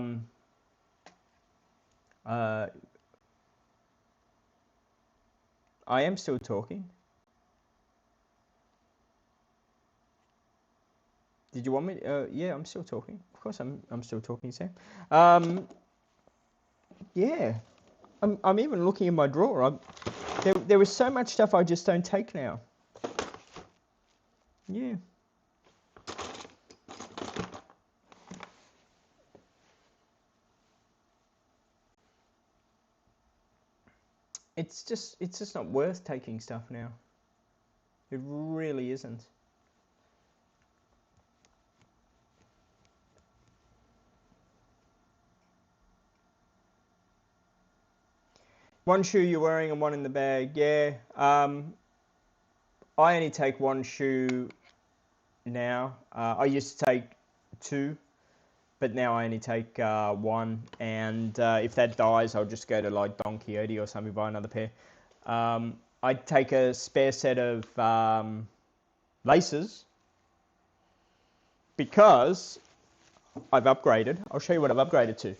am still talking. Did you want me? Yeah, I'm still talking. Of course, I'm still talking, Sam. Yeah, I'm even looking in my drawer. There is so much stuff I just don't take now. Yeah. It's just not worth taking stuff now. It really isn't. One shoe you're wearing and one in the bag. Yeah. I only take 1 shoe now. I used to take 2, but now I only take 1. And if that dies, I'll just go to like Don Quixote or something, buy another pair. I'd take a spare set of laces because I've upgraded. I'll show you what I've upgraded to.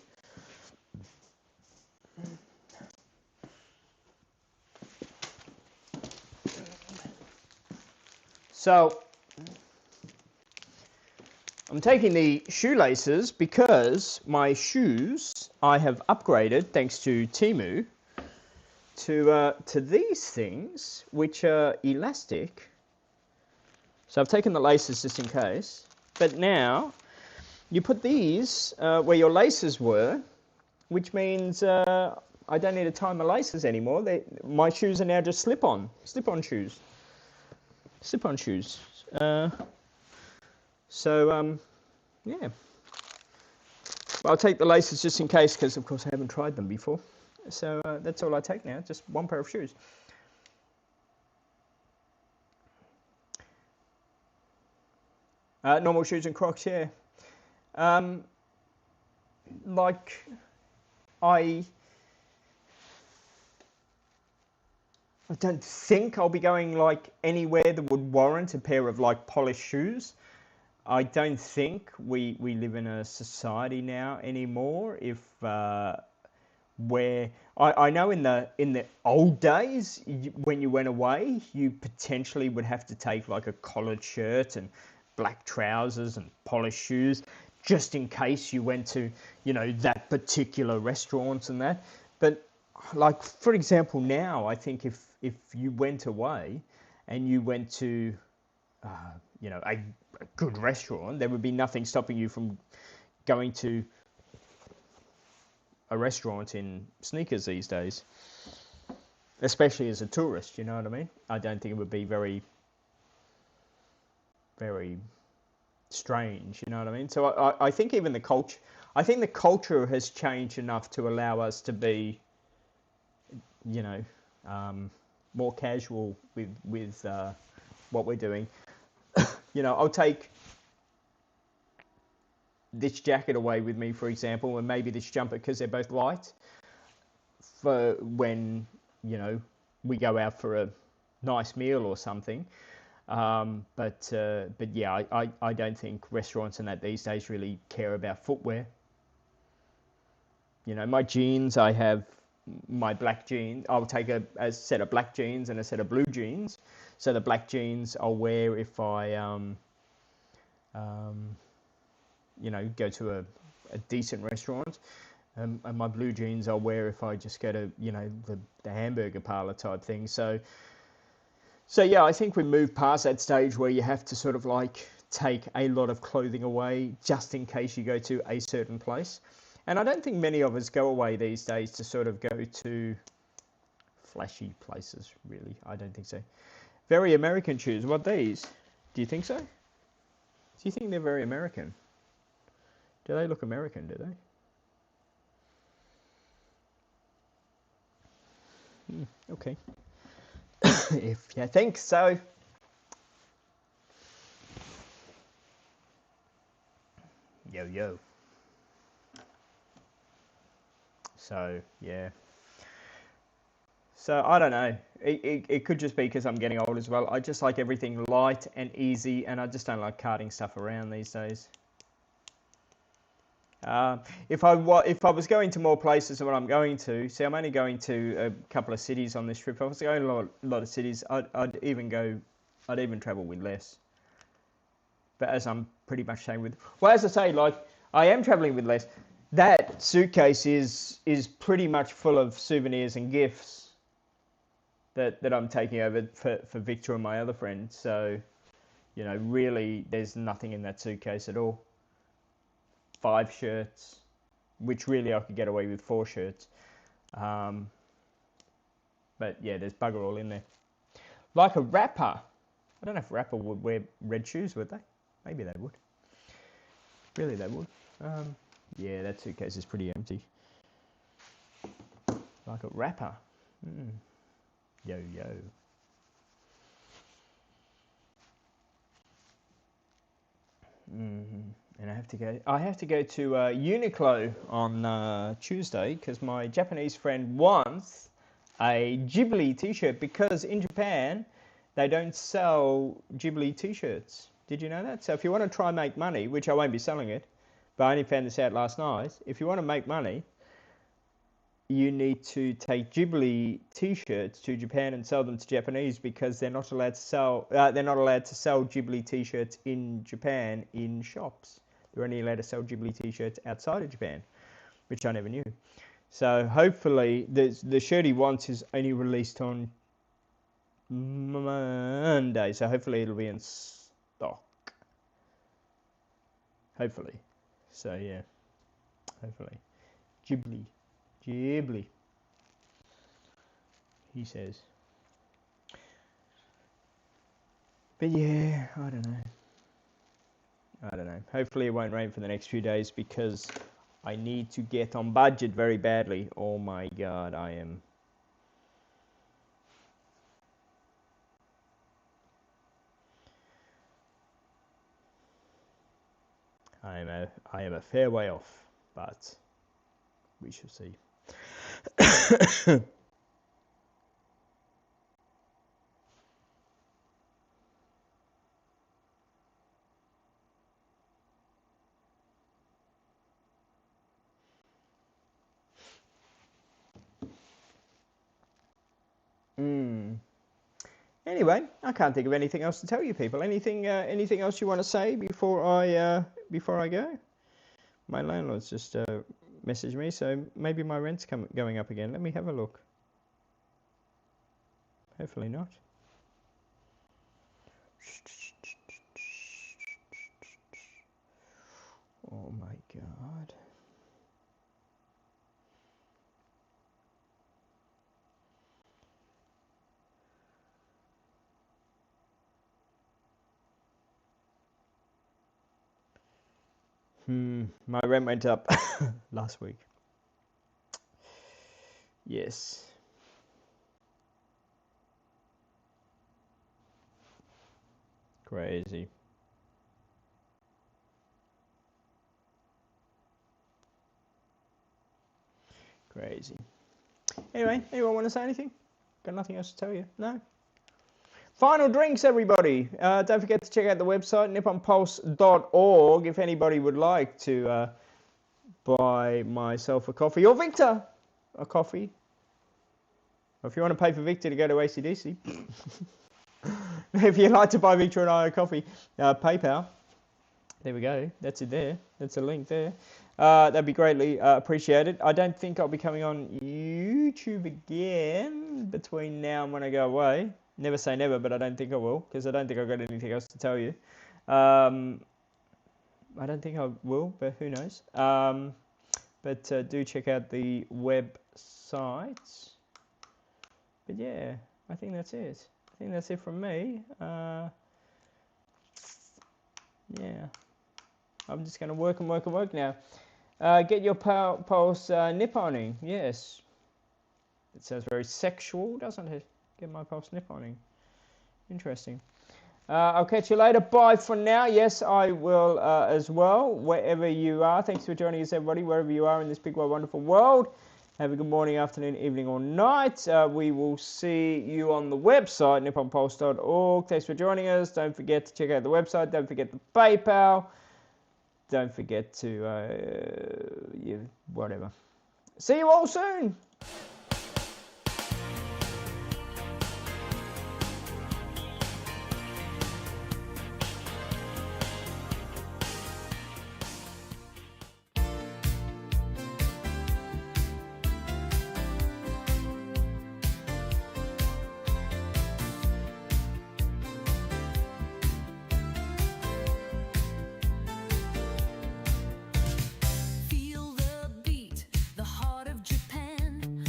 So I'm taking the shoelaces because my shoes I have upgraded thanks to Temu to these things which are elastic. So I've taken the laces just in case, but now you put these where your laces were, which means I don't need to tie my laces anymore. My shoes are now just slip-on shoes. Slip-on shoes. Yeah. I'll take the laces just in case because, of course, I haven't tried them before. So that's all I take now, just 1 pair of shoes. Normal shoes and Crocs, yeah. Like, I don't think I'll be going like anywhere that would warrant a pair of like polished shoes. I don't think we live in a society now anymore. If where I know in the old days, when you went away, you potentially would have to take like a collared shirt and black trousers and polished shoes, just in case you went to, you know, that particular restaurant and that. But like, for example, now I think if you went away and you went to you know, a good restaurant, there would be nothing stopping you from going to a restaurant in sneakers these days, especially as a tourist. You know what I mean? I don't think it would be very, very strange. You know what I mean? So I think even the culture, I think the culture has changed enough to allow us to be, you know, more casual with what we're doing. You know, I'll take this jacket away with me, for example, and maybe this jumper, because they're both light, for when, you know, we go out for a nice meal or something. But yeah, I don't think restaurants and that these days really care about footwear. You know, my jeans, I have my black jeans. I'll take a set of black jeans and a set of blue jeans. So the black jeans I'll wear if I you know, go to a decent restaurant. And my blue jeans I'll wear if I just go to, you know, the hamburger parlor type thing. So yeah, I think we moved past that stage where you have to sort of like take a lot of clothing away just in case you go to a certain place. And I don't think many of us go away these days to sort of go to flashy places, really. I don't think so. Very American shoes. What, these? Do you think so? Do you think they're very American? Do they look American, do they? Okay. If you think so. Yo, yo. So, yeah. So, I don't know. It could just be because I'm getting old as well. I just like everything light and easy, and I just don't like carting stuff around these days. If I was going to more places than what I'm going to, see, I'm only going to a couple of cities on this trip. If I was going to a lot of cities, I'd even travel with less. But as I'm pretty much saying with, well, as I say, like, I am traveling with less. That suitcase is pretty much full of souvenirs and gifts that I'm taking over for Victor and my other friend. So, you know, really, there's nothing in that suitcase at all. 5 shirts, which really I could get away with 4 shirts. But yeah, there's bugger all in there. Like a rapper. I don't know if a rapper would wear red shoes, would they? Maybe they would. Really, they would. Yeah, that suitcase is pretty empty. Like a rapper. Yo, yo. And I have to go to Uniqlo on Tuesday because my Japanese friend wants a Ghibli t-shirt, because in Japan they don't sell Ghibli t-shirts. Did you know that? So if you want to try and make money, which I won't be selling it, but I only found this out last night, if you want to make money, you need to take Ghibli t-shirts to Japan and sell them to Japanese, because they're not allowed to sell Ghibli t-shirts in Japan in shops. They're only allowed to sell Ghibli t-shirts outside of Japan, which I never knew. So hopefully the shirt he wants is only released on Monday, so hopefully it'll be in stock. Hopefully. So yeah, hopefully. Ghibli, he says. But yeah, I don't know. Hopefully it won't rain for the next few days, because I need to get on budget very badly. Oh my god, I am a fair way off, but we shall see. Anyway, I can't think of anything else to tell you people. Anything else you want to say before I go? My landlord's just messaged me, so maybe my rent's going up again. Let me have a look. Hopefully not. Oh my god. My rent went up last week. Yes. Crazy. Crazy. Anyway, anyone want to say anything? Got nothing else to tell you? No? Final drinks, everybody. Don't forget to check out the website, NipponPulse.org, if anybody would like to buy myself a coffee, or Victor a coffee. Or if you want to pay for Victor to go to ACDC. If you'd like to buy Victor and I a coffee, PayPal. There we go. That's it there. That's a link there. That'd be greatly appreciated. I don't think I'll be coming on YouTube again between now and when I go away. Never say never, but I don't think I will, because I don't think I've got anything else to tell you. I don't think I will, but who knows. But do check out the website. But yeah, I think that's it. I think that's it from me. Yeah. I'm just going to work and work and work now. Get your pulse nipponing. Yes. It sounds very sexual, doesn't it? Get my pulse nipponing. Interesting. I'll catch you later. Bye for now. Yes, I will as well, wherever you are. Thanks for joining us, everybody, wherever you are in this big, wide, wonderful world. Have a good morning, afternoon, evening, or night. We will see you on the website, NipponPulse.org. Thanks for joining us. Don't forget to check out the website. Don't forget the PayPal. Don't forget to, whatever. See you all soon. Feel the beat, the heart of Japan.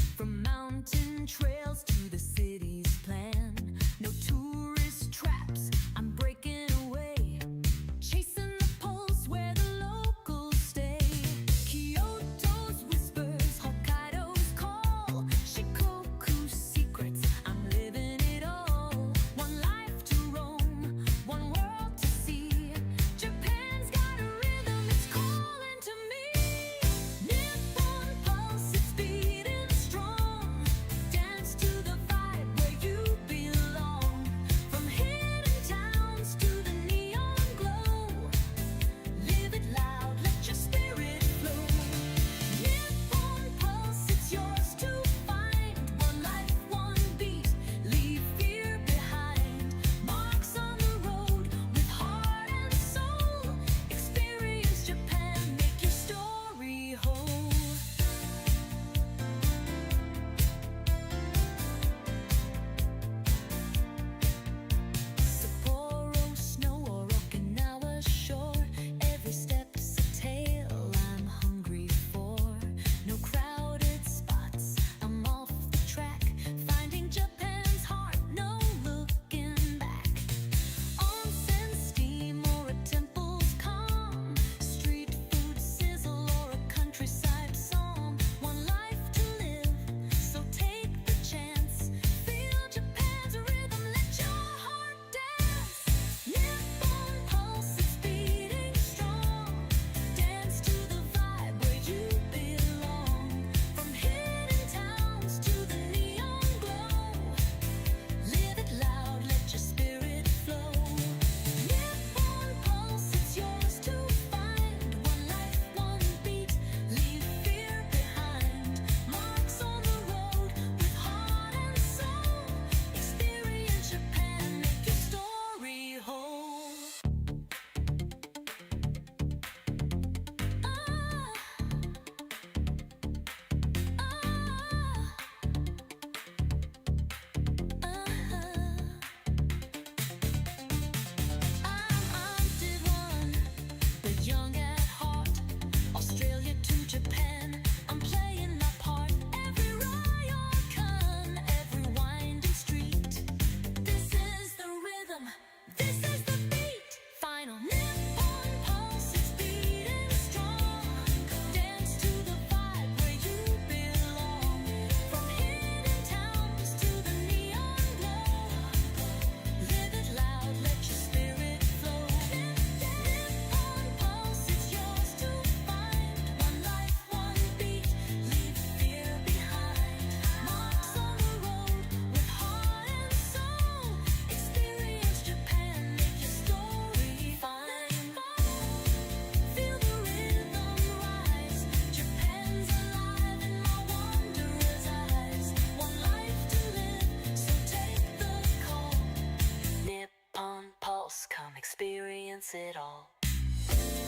experience it all.